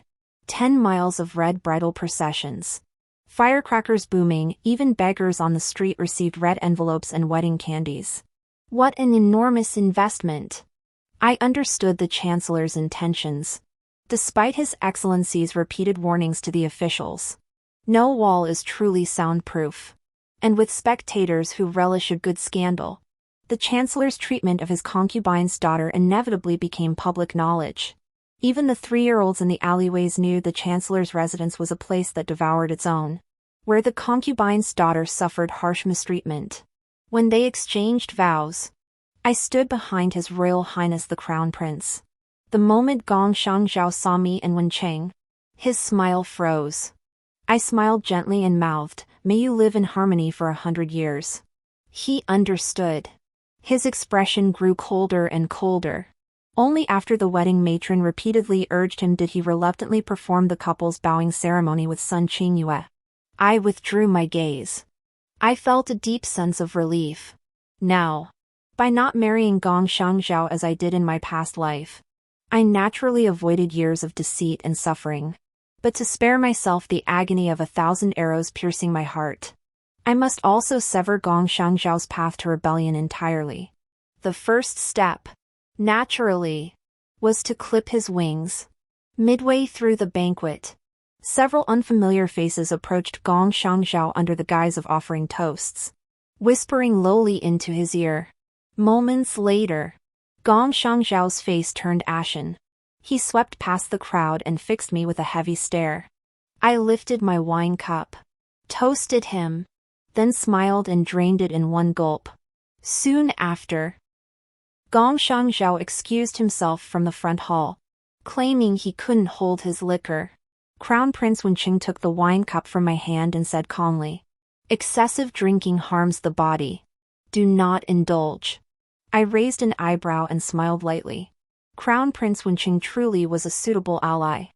10 miles of red bridal processions. Firecrackers booming, even beggars on the street received red envelopes and wedding candies. What an enormous investment! I understood the Chancellor's intentions. Despite His Excellency's repeated warnings to the officials, no wall is truly soundproof. And with spectators who relish a good scandal, the Chancellor's treatment of his concubine's daughter inevitably became public knowledge. Even the 3-year-olds in the alleyways knew the Chancellor's residence was a place that devoured its own, where the concubine's daughter suffered harsh mistreatment. When they exchanged vows, I stood behind His Royal Highness the Crown Prince. The moment Gong Shangzhao saw me and Wenqing, his smile froze. I smiled gently and mouthed, "May you live in harmony for 100 years." He understood. His expression grew colder and colder. Only after the wedding matron repeatedly urged him did he reluctantly perform the couple's bowing ceremony with Sun Qingyue. I withdrew my gaze. I felt a deep sense of relief. Now, by not marrying Gong Shangzhao as I did in my past life, I naturally avoided years of deceit and suffering. But to spare myself the agony of 1,000 arrows piercing my heart, I must also sever Gong Shangzhao's path to rebellion entirely. The first step, naturally, was to clip his wings. Midway through the banquet, several unfamiliar faces approached Gong Shangzhao under the guise of offering toasts, whispering lowly into his ear. Moments later, Gong Shangzhao's face turned ashen. He swept past the crowd and fixed me with a heavy stare. I lifted my wine cup, toasted him, then smiled and drained it in one gulp. Soon after, Gong Shangzhao excused himself from the front hall, claiming he couldn't hold his liquor. Crown Prince Wenqing took the wine cup from my hand and said calmly, "Excessive drinking harms the body. Do not indulge." I raised an eyebrow and smiled lightly. Crown Prince Wenqing truly was a suitable ally.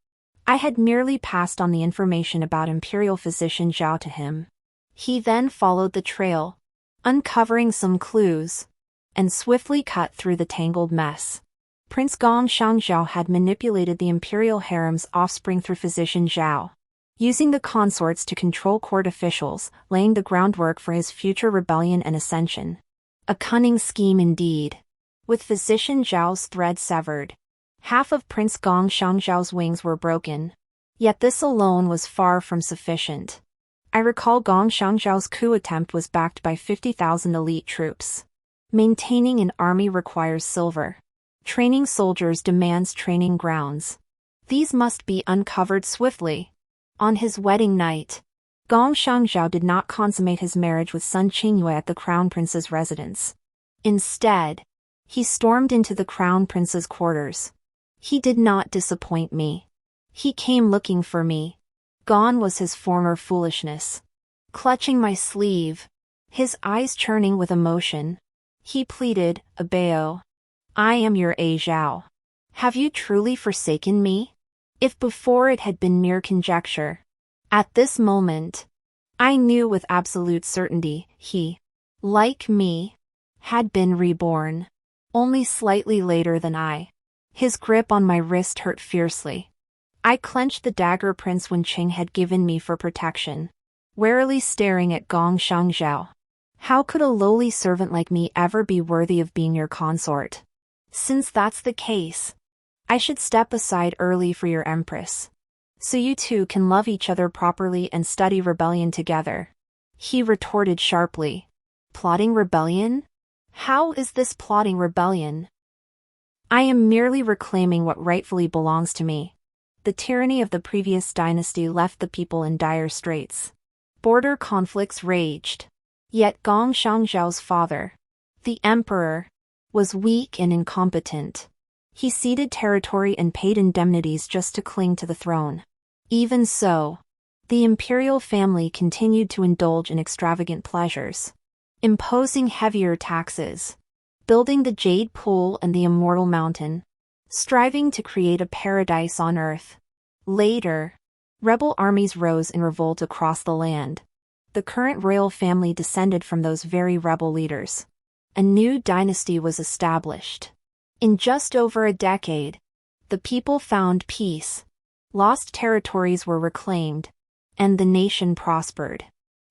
I had merely passed on the information about Imperial Physician Zhao to him. He then followed the trail, uncovering some clues, and swiftly cut through the tangled mess. Prince Gong Shangzhao had manipulated the imperial harem's offspring through Physician Zhao, using the consorts to control court officials, laying the groundwork for his future rebellion and ascension. A cunning scheme indeed. With Physician Zhao's thread severed, half of Prince Gong Shangzhao's wings were broken. Yet this alone was far from sufficient. I recall Gong Shangzhao's coup attempt was backed by 50,000 elite troops. Maintaining an army requires silver. Training soldiers demands training grounds. These must be uncovered swiftly. On his wedding night, Gong Shangzhao did not consummate his marriage with Sun Qingyue at the Crown Prince's residence. Instead, he stormed into the Crown Prince's quarters. He did not disappoint me. He came looking for me. Gone was his former foolishness. Clutching my sleeve, his eyes churning with emotion, he pleaded, "Abeo, I am your Zhao. Have you truly forsaken me?" if before it had been mere conjecture. At this moment, I knew with absolute certainty he, like me, had been reborn, only slightly later than I. His grip on my wrist hurt fiercely. I clenched the dagger Prince Wenqing had given me for protection, warily staring at Gong Shangzhao. How could a lowly servant like me ever be worthy of being your consort? Since that's the case, I should step aside early for your empress, so you two can love each other properly and study rebellion together. He retorted sharply. Plotting rebellion? How is this plotting rebellion? I am merely reclaiming what rightfully belongs to me. The tyranny of the previous dynasty left the people in dire straits. Border conflicts raged. Yet Gong Shangzhao's father, the emperor, was weak and incompetent. He ceded territory and paid indemnities just to cling to the throne. Even so, the imperial family continued to indulge in extravagant pleasures, imposing heavier taxes, building the Jade Pool and the Immortal Mountain, striving to create a paradise on earth. Later, rebel armies rose in revolt across the land. The current royal family descended from those very rebel leaders. A new dynasty was established. In just over a decade, the people found peace, lost territories were reclaimed, and the nation prospered.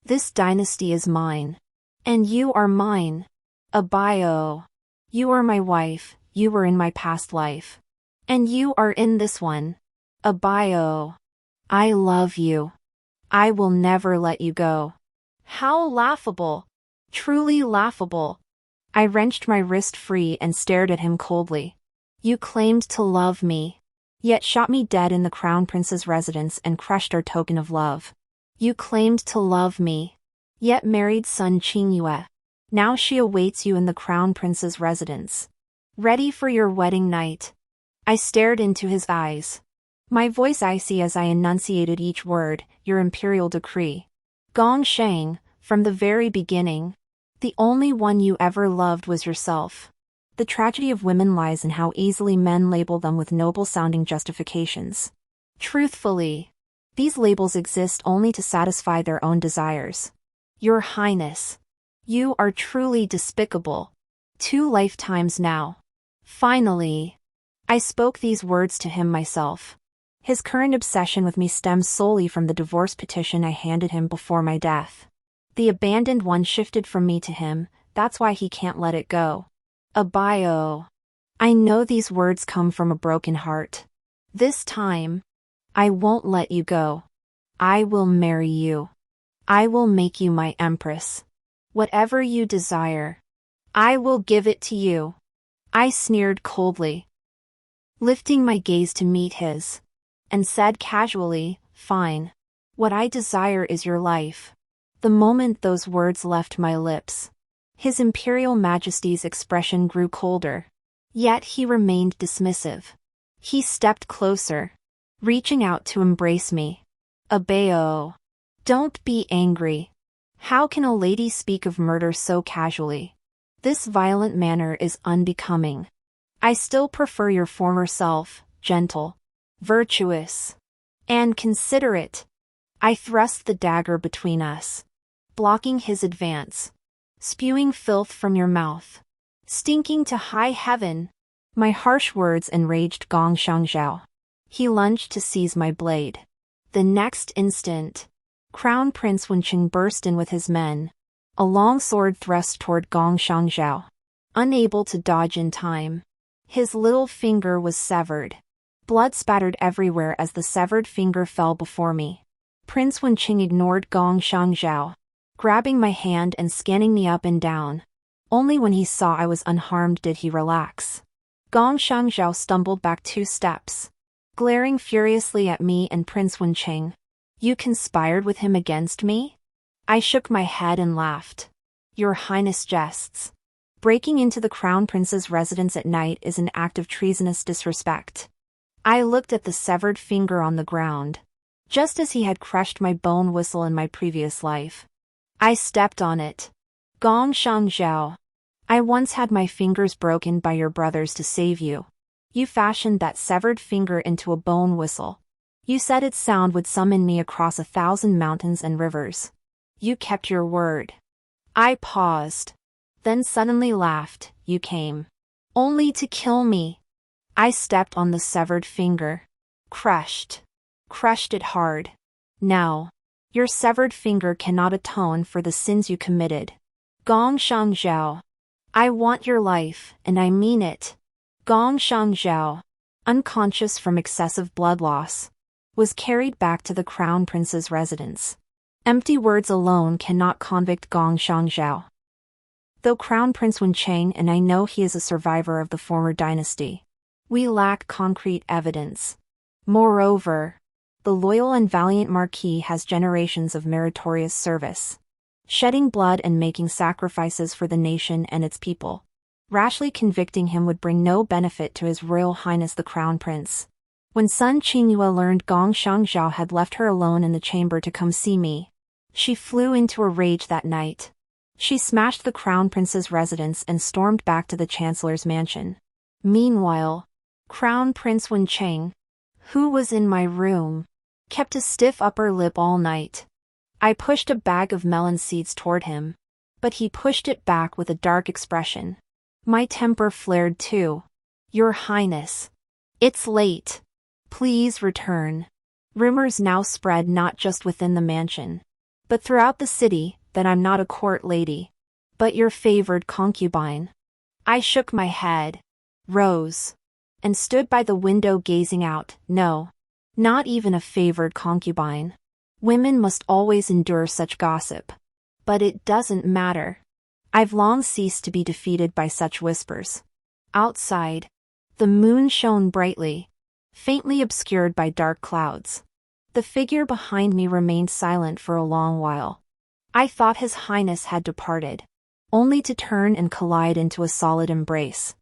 This dynasty is mine. And you are mine. Abayo. You are my wife, you were in my past life. And you are in this one. Abayo. I love you. I will never let you go. How laughable. Truly laughable. I wrenched my wrist free and stared at him coldly. You claimed to love me, yet shot me dead in the Crown Prince's residence and crushed our token of love. You claimed to love me, yet married Sun Qingyue. Now she awaits you in the Crown Prince's residence, ready for your wedding night. I stared into his eyes, my voice icy as I enunciated each word, your imperial decree. Gong Shang, from the very beginning, the only one you ever loved was yourself. The tragedy of women lies in how easily men label them with noble-sounding justifications. Truthfully, these labels exist only to satisfy their own desires. Your Highness, you are truly despicable. 2 lifetimes now. Finally, I spoke these words to him myself. His current obsession with me stems solely from the divorce petition I handed him before my death. The abandoned one shifted from me to him, that's why he can't let it go. Abayo. I know these words come from a broken heart. This time, I won't let you go. I will marry you. I will make you my empress. Whatever you desire, I will give it to you. I sneered coldly, lifting my gaze to meet his, and said casually, fine. What I desire is your life. The moment those words left my lips, His Imperial Majesty's expression grew colder. Yet he remained dismissive. He stepped closer, reaching out to embrace me. Abeo. Don't be angry. How can a lady speak of murder so casually? This violent manner is unbecoming. I still prefer your former self, gentle, virtuous, and considerate. I thrust the dagger between us, blocking his advance. Spewing filth from your mouth, stinking to high heaven. My harsh words enraged Gong Shangzhao. He lunged to seize my blade. The next instant, Crown Prince Wenqing burst in with his men, a long sword thrust toward Gong Shangzhao. Unable to dodge in time, his little finger was severed. Blood spattered everywhere as the severed finger fell before me. Prince Wenqing ignored Gong Shangzhao, grabbing my hand and scanning me up and down. Only when he saw I was unharmed did he relax. Gong Shangzhao stumbled back 2 steps, glaring furiously at me and Prince Wenqing. You conspired with him against me? I shook my head and laughed. Your Highness jests. Breaking into the Crown Prince's residence at night is an act of treasonous disrespect. I looked at the severed finger on the ground, just as he had crushed my bone whistle in my previous life. I stepped on it. Gong Shangzhao. I once had my fingers broken by your brothers to save you. You fashioned that severed finger into a bone whistle. You said its sound would summon me across 1,000 mountains and rivers. You kept your word. I paused. Then suddenly laughed. You came. Only to kill me. I stepped on the severed finger. Crushed it hard. Now, your severed finger cannot atone for the sins you committed. Gong Shang Zhao. I want your life, and I mean it. Gong Shang Zhao, unconscious from excessive blood loss, was carried back to the Crown Prince's residence. Empty words alone cannot convict Gong Shang Zhao. Though Crown Prince Wencheng and I know he is a survivor of the former dynasty, we lack concrete evidence. Moreover, the loyal and valiant Marquis has generations of meritorious service, shedding blood and making sacrifices for the nation and its people. Rashly convicting him would bring no benefit to His Royal Highness the Crown Prince. When Sun Qingyue learned Gong Shang Zhao had left her alone in the chamber to come see me, she flew into a rage that night. She smashed the Crown Prince's residence and stormed back to the Chancellor's mansion. Meanwhile, Crown Prince Wencheng, who was in my room, kept a stiff upper lip all night. I pushed a bag of melon seeds toward him, but he pushed it back with a dark expression. My temper flared too. Your Highness. It's late. Please return. Rumors now spread not just within the mansion, but throughout the city, that I'm not a court lady, but your favored concubine. I shook my head, rose, and stood by the window gazing out. No, not even a favored concubine. Women must always endure such gossip. But it doesn't matter. I've long ceased to be defeated by such whispers. Outside, the moon shone brightly, faintly obscured by dark clouds. The figure behind me remained silent for a long while. I thought His Highness had departed, only to turn and collide into a solid embrace.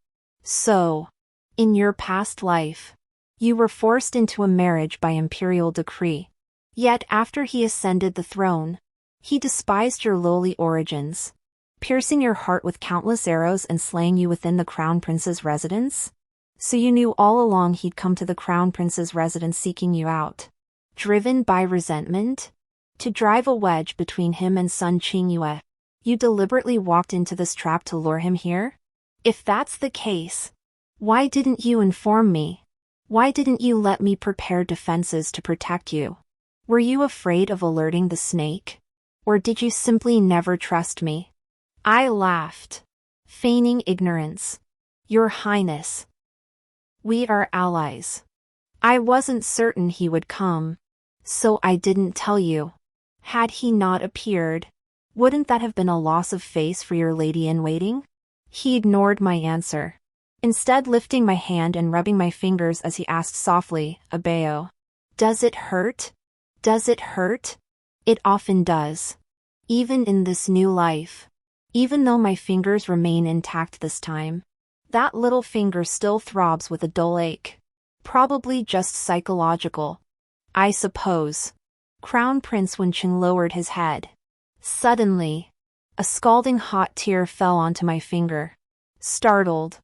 So, in your past life, you were forced into a marriage by imperial decree. Yet after he ascended the throne, he despised your lowly origins, piercing your heart with countless arrows and slaying you within the Crown Prince's residence? So you knew all along he'd come to the Crown Prince's residence seeking you out, driven by resentment? To drive a wedge between him and Sun Qingyue, you deliberately walked into this trap to lure him here? If that's the case, why didn't you inform me? Why didn't you let me prepare defenses to protect you? Were you afraid of alerting the snake? Or did you simply never trust me? I laughed, feigning ignorance. Your Highness. We are allies. I wasn't certain he would come, so I didn't tell you. Had he not appeared, wouldn't that have been a loss of face for your lady-in-waiting? He ignored my answer, instead lifting my hand and rubbing my fingers as he asked softly, Abeo. Does it hurt? Does it hurt? It often does. Even in this new life. Even though my fingers remain intact this time, that little finger still throbs with a dull ache. Probably just psychological, I suppose. Crown Prince Wencheng lowered his head. Suddenly, a scalding hot tear fell onto my finger. Startled,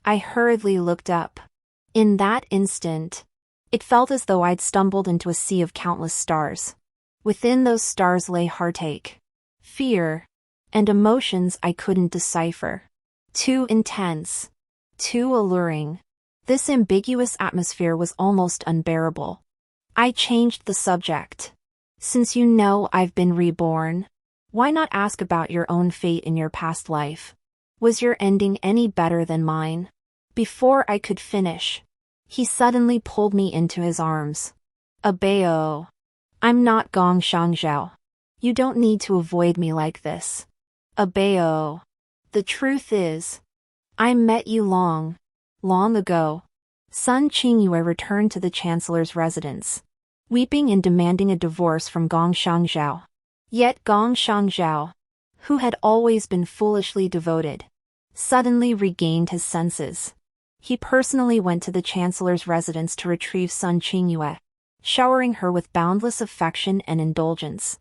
I hurriedly looked up. In that instant, it felt as though I'd stumbled into a sea of countless stars. Within those stars lay heartache, fear, and emotions I couldn't decipher. Too intense, too alluring. This ambiguous atmosphere was almost unbearable. I changed the subject. Since you know I've been reborn, why not ask about your own fate in your past life? Was your ending any better than mine? Before I could finish, he suddenly pulled me into his arms. Abeo. I'm not Gong Shang Zhao. You don't need to avoid me like this. Abeo. The truth is, I met you long ago. Sun Qingyue returned to the Chancellor's residence, weeping and demanding a divorce from Gong Shang Zhao. Yet Gong Shang Zhao, who had always been foolishly devoted, suddenly regained his senses. He personally went to the Chancellor's residence to retrieve Sun Qingyue, showering her with boundless affection and indulgence.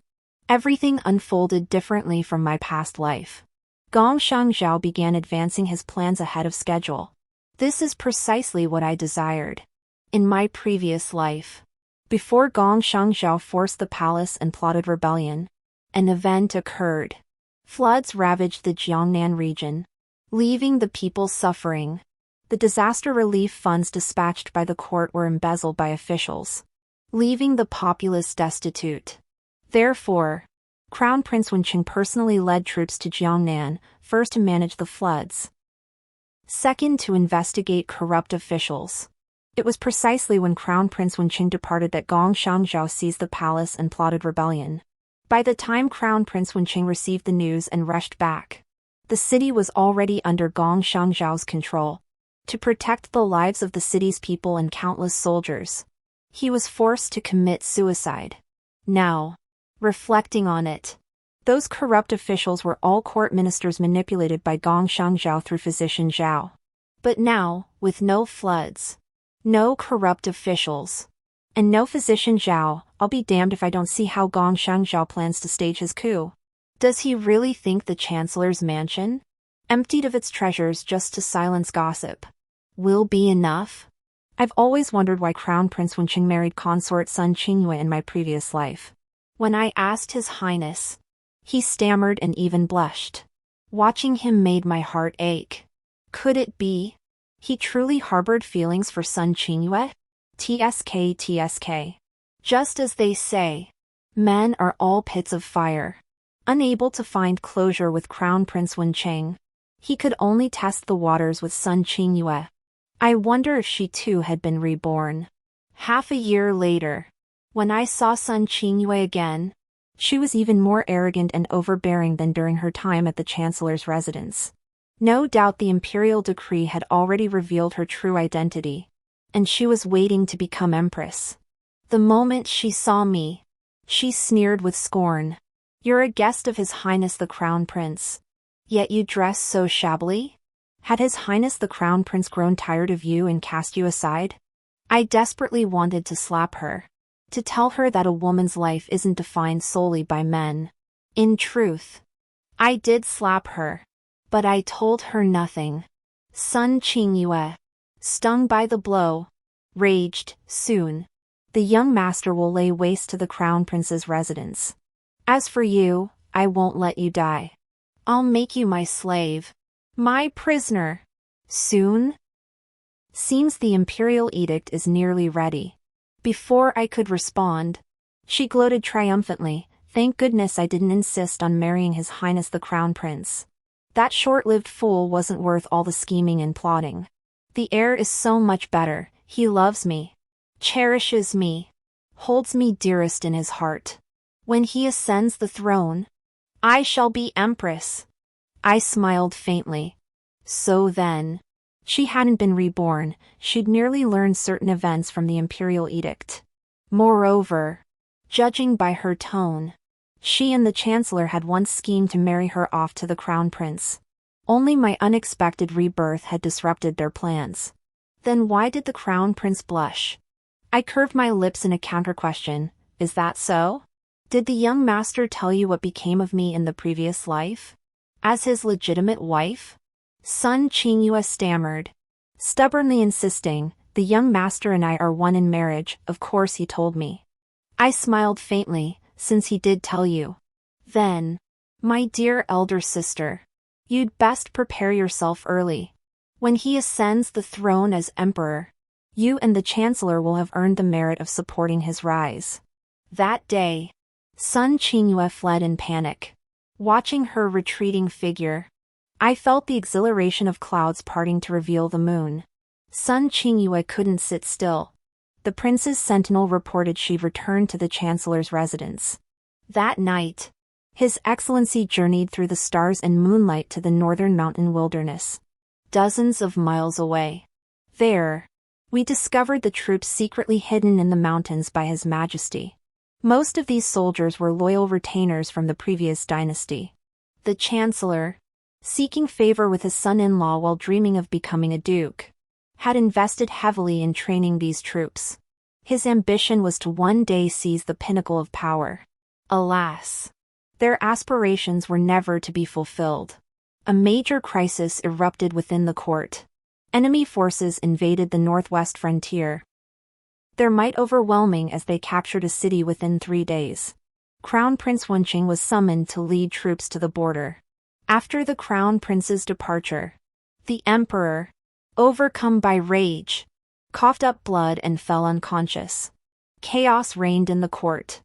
Everything unfolded differently from my past life. Gong Shang Zhao began advancing his plans ahead of schedule. This is precisely what I desired. In my previous life, before Gong Shangzhou forced the palace and plotted rebellion, an event occurred. Floods ravaged the Jiangnan region, leaving the people suffering. The disaster relief funds dispatched by the court were embezzled by officials, leaving the populace destitute. Therefore, Crown Prince Wenqing personally led troops to Jiangnan, first to manage the floods, second to investigate corrupt officials. It was precisely when Crown Prince Wenqing departed that Gong Shangzhou seized the palace and plotted rebellion. By the time Crown Prince Wenqing received the news and rushed back, the city was already under Gong Shangzhou's control. To protect the lives of the city's people and countless soldiers, he was forced to commit suicide. Now, reflecting on it, those corrupt officials were all court ministers manipulated by Gong Shangzhou through physician Zhao. But now, with no floods, no corrupt officials, and no physician Zhao, I'll be damned if I don't see how Gong Shangzhou plans to stage his coup. Does he really think the Chancellor's mansion, emptied of its treasures just to silence gossip, will be enough? I've always wondered why Crown Prince Wenqing married consort Sun Qingyue in my previous life. When I asked His Highness, he stammered and even blushed. Watching him made my heart ache. Could it be he truly harbored feelings for Sun Qingyue? TSK. Just as they say, men are all pits of fire. Unable to find closure with Crown Prince Wenqing, he could only test the waters with Sun Qingyue. I wonder if she too had been reborn. Half a year later, when I saw Sun Qingyue again, she was even more arrogant and overbearing than during her time at the Chancellor's residence. No doubt the imperial decree had already revealed her true identity, and she was waiting to become empress. The moment she saw me, she sneered with scorn. You're a guest of His Highness the Crown Prince, yet you dress so shabbily? Had His Highness the Crown Prince grown tired of you and cast you aside? I desperately wanted to slap her, to tell her that a woman's life isn't defined solely by men. In truth, I did slap her, but I told her nothing. Sun Qingyue, stung by the blow, raged. Soon, the young master will lay waste to the Crown Prince's residence. As for you, I won't let you die. I'll make you my slave, my prisoner. Soon? Seems the imperial edict is nearly ready. Before I could respond, she gloated triumphantly. Thank goodness I didn't insist on marrying His Highness the Crown Prince. That short-lived fool wasn't worth all the scheming and plotting. The heir is so much better. He loves me, cherishes me, holds me dearest in his heart. When he ascends the throne, I shall be empress. I smiled faintly. So then, she hadn't been reborn, she'd merely learned certain events from the imperial edict. Moreover, judging by her tone, she and the Chancellor had once schemed to marry her off to the Crown Prince. Only my unexpected rebirth had disrupted their plans. Then why did the Crown Prince blush? I curved my lips in a counter-question. Is that so? Did the young master tell you what became of me in the previous life? As his legitimate wife? Sun Qingyue stammered, stubbornly insisting, the young master and I are one in marriage, of course he told me. I smiled faintly, since he did tell you. Then, my dear elder sister, you'd best prepare yourself early. When he ascends the throne as emperor, you and the Chancellor will have earned the merit of supporting his rise. That day, Sun Qingyue fled in panic. Watching her retreating figure, I felt the exhilaration of clouds parting to reveal the moon. Sun Qingyue couldn't sit still. The prince's sentinel reported she'd returned to the Chancellor's residence. That night, His Excellency journeyed through the stars and moonlight to the northern mountain wilderness, dozens of miles away. There, we discovered the troops secretly hidden in the mountains by His Majesty. Most of these soldiers were loyal retainers from the previous dynasty. The Chancellor, seeking favor with his son-in-law while dreaming of becoming a duke, had invested heavily in training these troops. His ambition was to one day seize the pinnacle of power. Alas, their aspirations were never to be fulfilled. A major crisis erupted within the court. Enemy forces invaded the northwest frontier. Their might overwhelming as they captured a city within 3 days. Crown Prince Wenqing was summoned to lead troops to the border. After the Crown Prince's departure, the Emperor, overcome by rage, coughed up blood and fell unconscious. Chaos reigned in the court.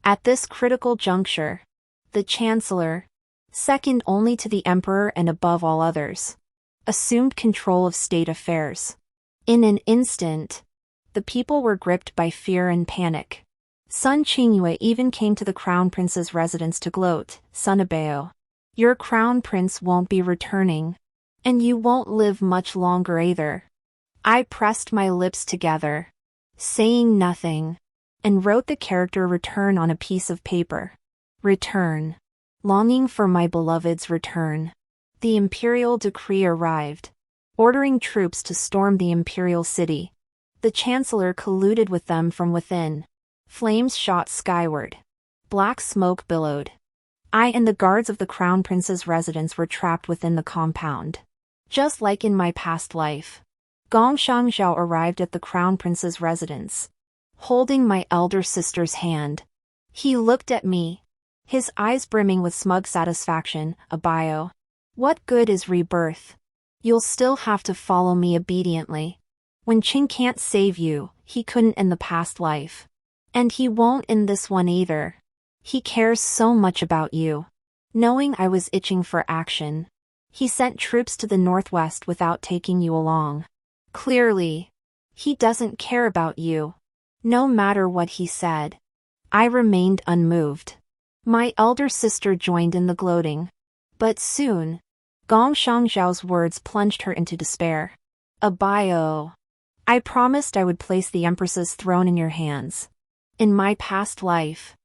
At this critical juncture, the Chancellor, second only to the Emperor and above all others, assumed control of state affairs. In an instant, the people were gripped by fear and panic. Sun Qingyue even came to the Crown Prince's residence to gloat, "Son Abeo, your Crown Prince won't be returning. And you won't live much longer either." I pressed my lips together, saying nothing, and wrote the character return on a piece of paper. Return. Longing for my beloved's return. The imperial decree arrived, ordering troops to storm the imperial city. The chancellor colluded with them from within. Flames shot skyward. Black smoke billowed. I and the guards of the Crown Prince's residence were trapped within the compound. Just like in my past life, Gong Shangzhao arrived at the Crown Prince's residence, holding my elder sister's hand. He looked at me, his eyes brimming with smug satisfaction. "Abio, what good is rebirth? You'll still have to follow me obediently. When Qing can't save you, he couldn't in the past life. And he won't in this one either. He cares so much about you." Knowing I was itching for action, he sent troops to the northwest without taking you along. Clearly, he doesn't care about you. No matter what he said, I remained unmoved. My elder sister joined in the gloating. But soon, Gong Shangzhao's words plunged her into despair. "Abio, I promised I would place the Empress's throne in your hands. In my past life,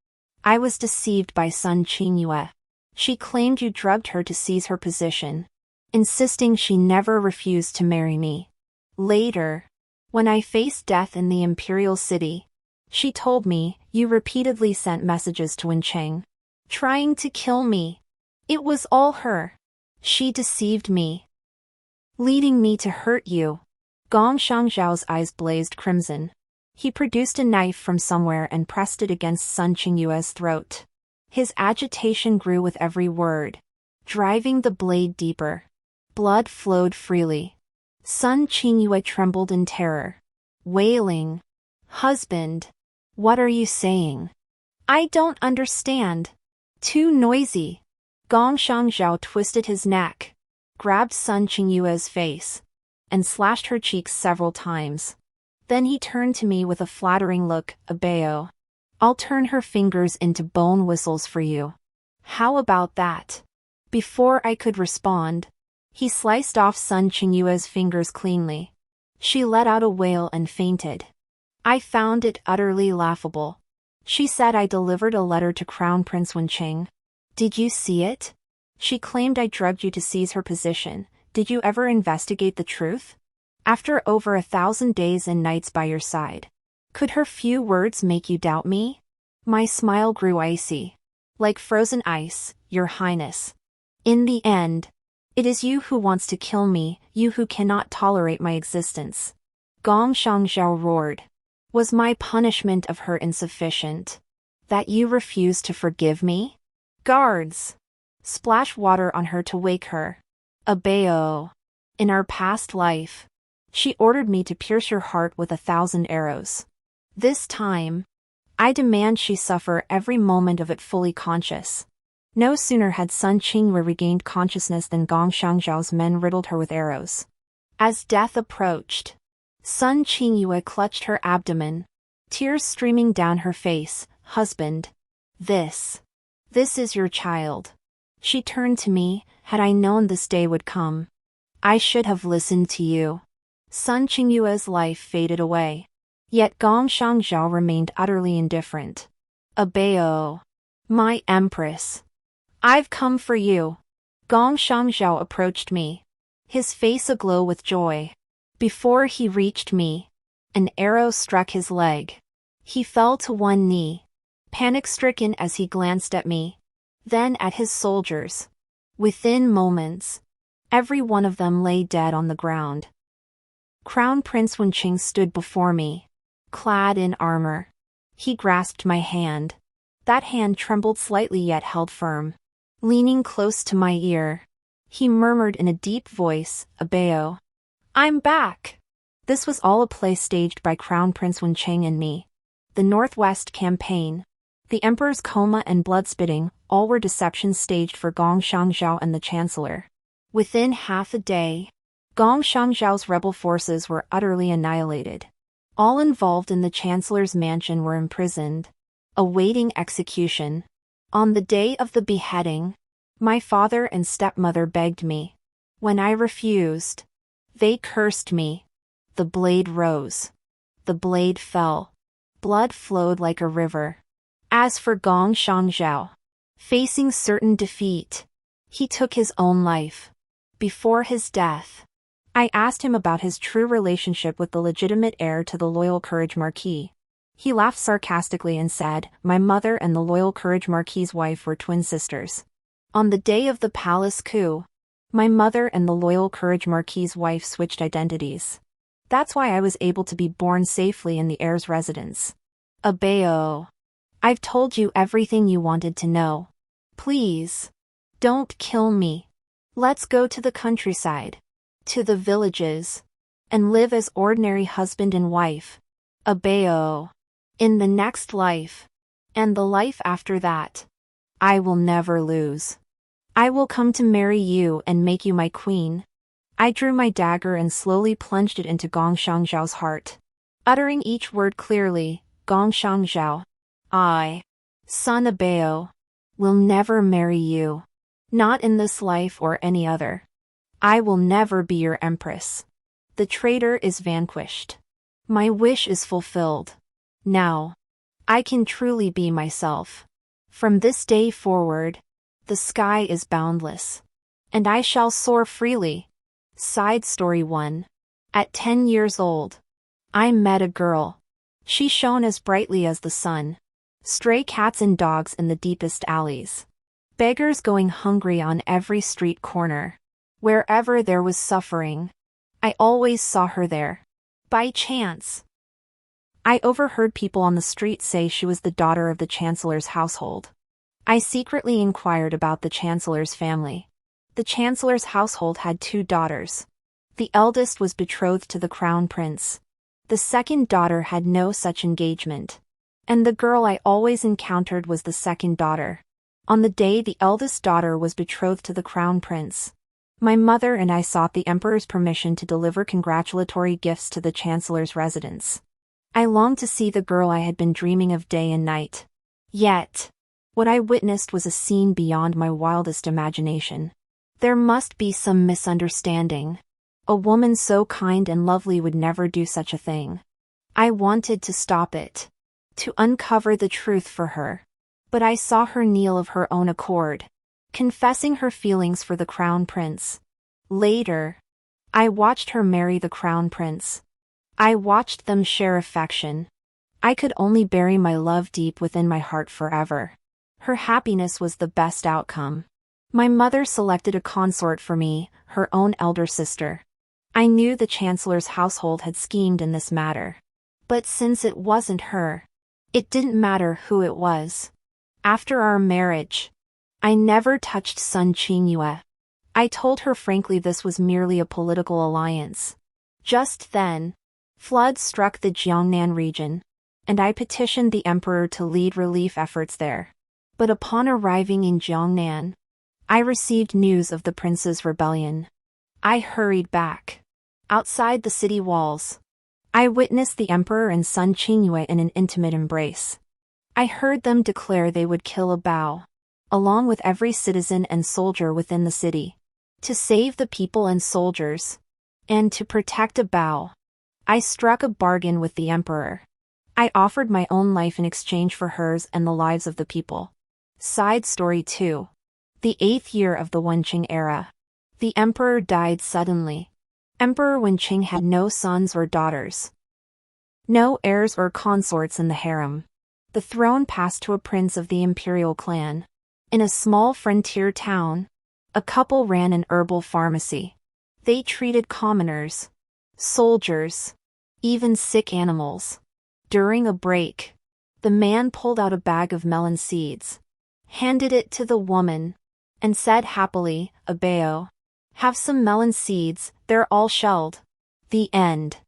I was deceived by Sun Qingyue. She claimed you drugged her to seize her position, insisting she never refused to marry me. Later, when I faced death in the imperial city, she told me you repeatedly sent messages to Wenqing, trying to kill me. It was all her. She deceived me, leading me to hurt you." Gong Shangzhao's eyes blazed crimson. He produced a knife from somewhere and pressed it against Sun Qingyue's throat. His agitation grew with every word, driving the blade deeper. Blood flowed freely. Sun Qingyue trembled in terror, wailing, "Husband, what are you saying? I don't understand. Too noisy." Gong Shangzhao twisted his neck, grabbed Sun Qingyue's face, and slashed her cheeks several times. Then he turned to me with a flattering look. "Abeo, I'll turn her fingers into bone whistles for you. How about that?" Before I could respond, he sliced off Sun Qingyue's fingers cleanly. She let out a wail and fainted. I found it utterly laughable. She said I delivered a letter to Crown Prince Wenqing. "Did you see it? She claimed I drugged you to seize her position. Did you ever investigate the truth? After over 1,000 days and nights by your side, could her few words make you doubt me?" My smile grew icy. "Like frozen ice, Your Highness. In the end, it is you who wants to kill me, you who cannot tolerate my existence." Gong Shangzhao roared. "Was my punishment of her insufficient? That you refuse to forgive me? Guards! Splash water on her to wake her. Abeo. In our past life, she ordered me to pierce your heart with 1,000 arrows. This time, I demand she suffer every moment of it fully conscious." No sooner had Sun Qingyue regained consciousness than Gong Shangzhao's men riddled her with arrows. As death approached, Sun Qingyue clutched her abdomen, tears streaming down her face. "Husband, this is your child." She turned to me. "Had I known this day would come, I should have listened to you." Sun Qingyue's life faded away. Yet Gong Shangzhao remained utterly indifferent. "Abeo, my empress, I've come for you." Gong Shangzhao approached me, his face aglow with joy. Before he reached me, an arrow struck his leg. He fell to one knee, panic-stricken as he glanced at me, then at his soldiers. Within moments, every one of them lay dead on the ground. Crown Prince Wenqing stood before me, clad in armor. He grasped my hand. That hand trembled slightly yet held firm. Leaning close to my ear, he murmured in a deep voice, "Abeo. I'm back." This was all a play staged by Crown Prince Wenqing and me. The Northwest Campaign, the Emperor's coma and blood-spitting, all were deceptions staged for Gong Shangzhao and the Chancellor. Within half a day, Gong Shangzhao's rebel forces were utterly annihilated. All involved in the Chancellor's mansion were imprisoned, awaiting execution. On the day of the beheading, my father and stepmother begged me. When I refused, they cursed me. The blade rose. The blade fell. Blood flowed like a river. As for Gong Shangzhao, facing certain defeat, he took his own life. Before his death, I asked him about his true relationship with the legitimate heir to the Loyal Courage Marquis. He laughed sarcastically and said, "My mother and the Loyal Courage Marquis's wife were twin sisters." On the day of the palace coup, my mother and the Loyal Courage Marquis's wife switched identities. That's why I was able to be born safely in the heir's residence. Abeo. I've told you everything you wanted to know. Please, don't kill me. Let's go to the countryside, to the villages, and live as ordinary husband and wife. Abeo. In the next life, and the life after that, I will never lose. I will come to marry you and make you my queen. I drew my dagger and slowly plunged it into Gong Shangzhao's heart. Uttering each word clearly, Gong Shangzhao, I, son Abeo, will never marry you. Not in this life or any other. I will never be your empress. The traitor is vanquished. My wish is fulfilled. Now, I can truly be myself. From this day forward, the sky is boundless, and I shall soar freely. Side story 1. At 10 years old, I met a girl. She shone as brightly as the sun. Stray cats and dogs in the deepest alleys. Beggars going hungry on every street corner. Wherever there was suffering, I always saw her there. By chance, I overheard people on the street say she was the daughter of the Chancellor's household. I secretly inquired about the Chancellor's family. The Chancellor's household had 2 daughters. The eldest was betrothed to the Crown Prince. The second daughter had no such engagement. And the girl I always encountered was the second daughter. On the day the eldest daughter was betrothed to the Crown Prince, my mother and I sought the Emperor's permission to deliver congratulatory gifts to the Chancellor's residence. I longed to see the girl I had been dreaming of day and night. Yet, what I witnessed was a scene beyond my wildest imagination. There must be some misunderstanding. A woman so kind and lovely would never do such a thing. I wanted to stop it, to uncover the truth for her. But I saw her kneel of her own accord, confessing her feelings for the Crown Prince. Later, I watched her marry the Crown Prince. I watched them share affection. I could only bury my love deep within my heart forever. Her happiness was the best outcome. My mother selected a consort for me, her own elder sister. I knew the Chancellor's household had schemed in this matter. But since it wasn't her, it didn't matter who it was. After our marriage, I never touched Sun Qingyue. I told her frankly this was merely a political alliance. Just then, floods struck the Jiangnan region, and I petitioned the Emperor to lead relief efforts there. But upon arriving in Jiangnan, I received news of the prince's rebellion. I hurried back. Outside the city walls, I witnessed the Emperor and Sun Qingyue in an intimate embrace. I heard them declare they would kill Bao, along with every citizen and soldier within the city, to save the people and soldiers, and to protect Bao. I struck a bargain with the Emperor. I offered my own life in exchange for hers and the lives of the people. Side story 2. The 8th year of the Wenqing era. The Emperor died suddenly. Emperor Wenqing had no sons or daughters. No heirs or consorts in the harem. The throne passed to a prince of the imperial clan. In a small frontier town, a couple ran an herbal pharmacy. They treated commoners, soldiers, even sick animals. During a break, the man pulled out a bag of melon seeds, handed it to the woman, and said happily, "Abeo. Have some melon seeds, they're all shelled." The end.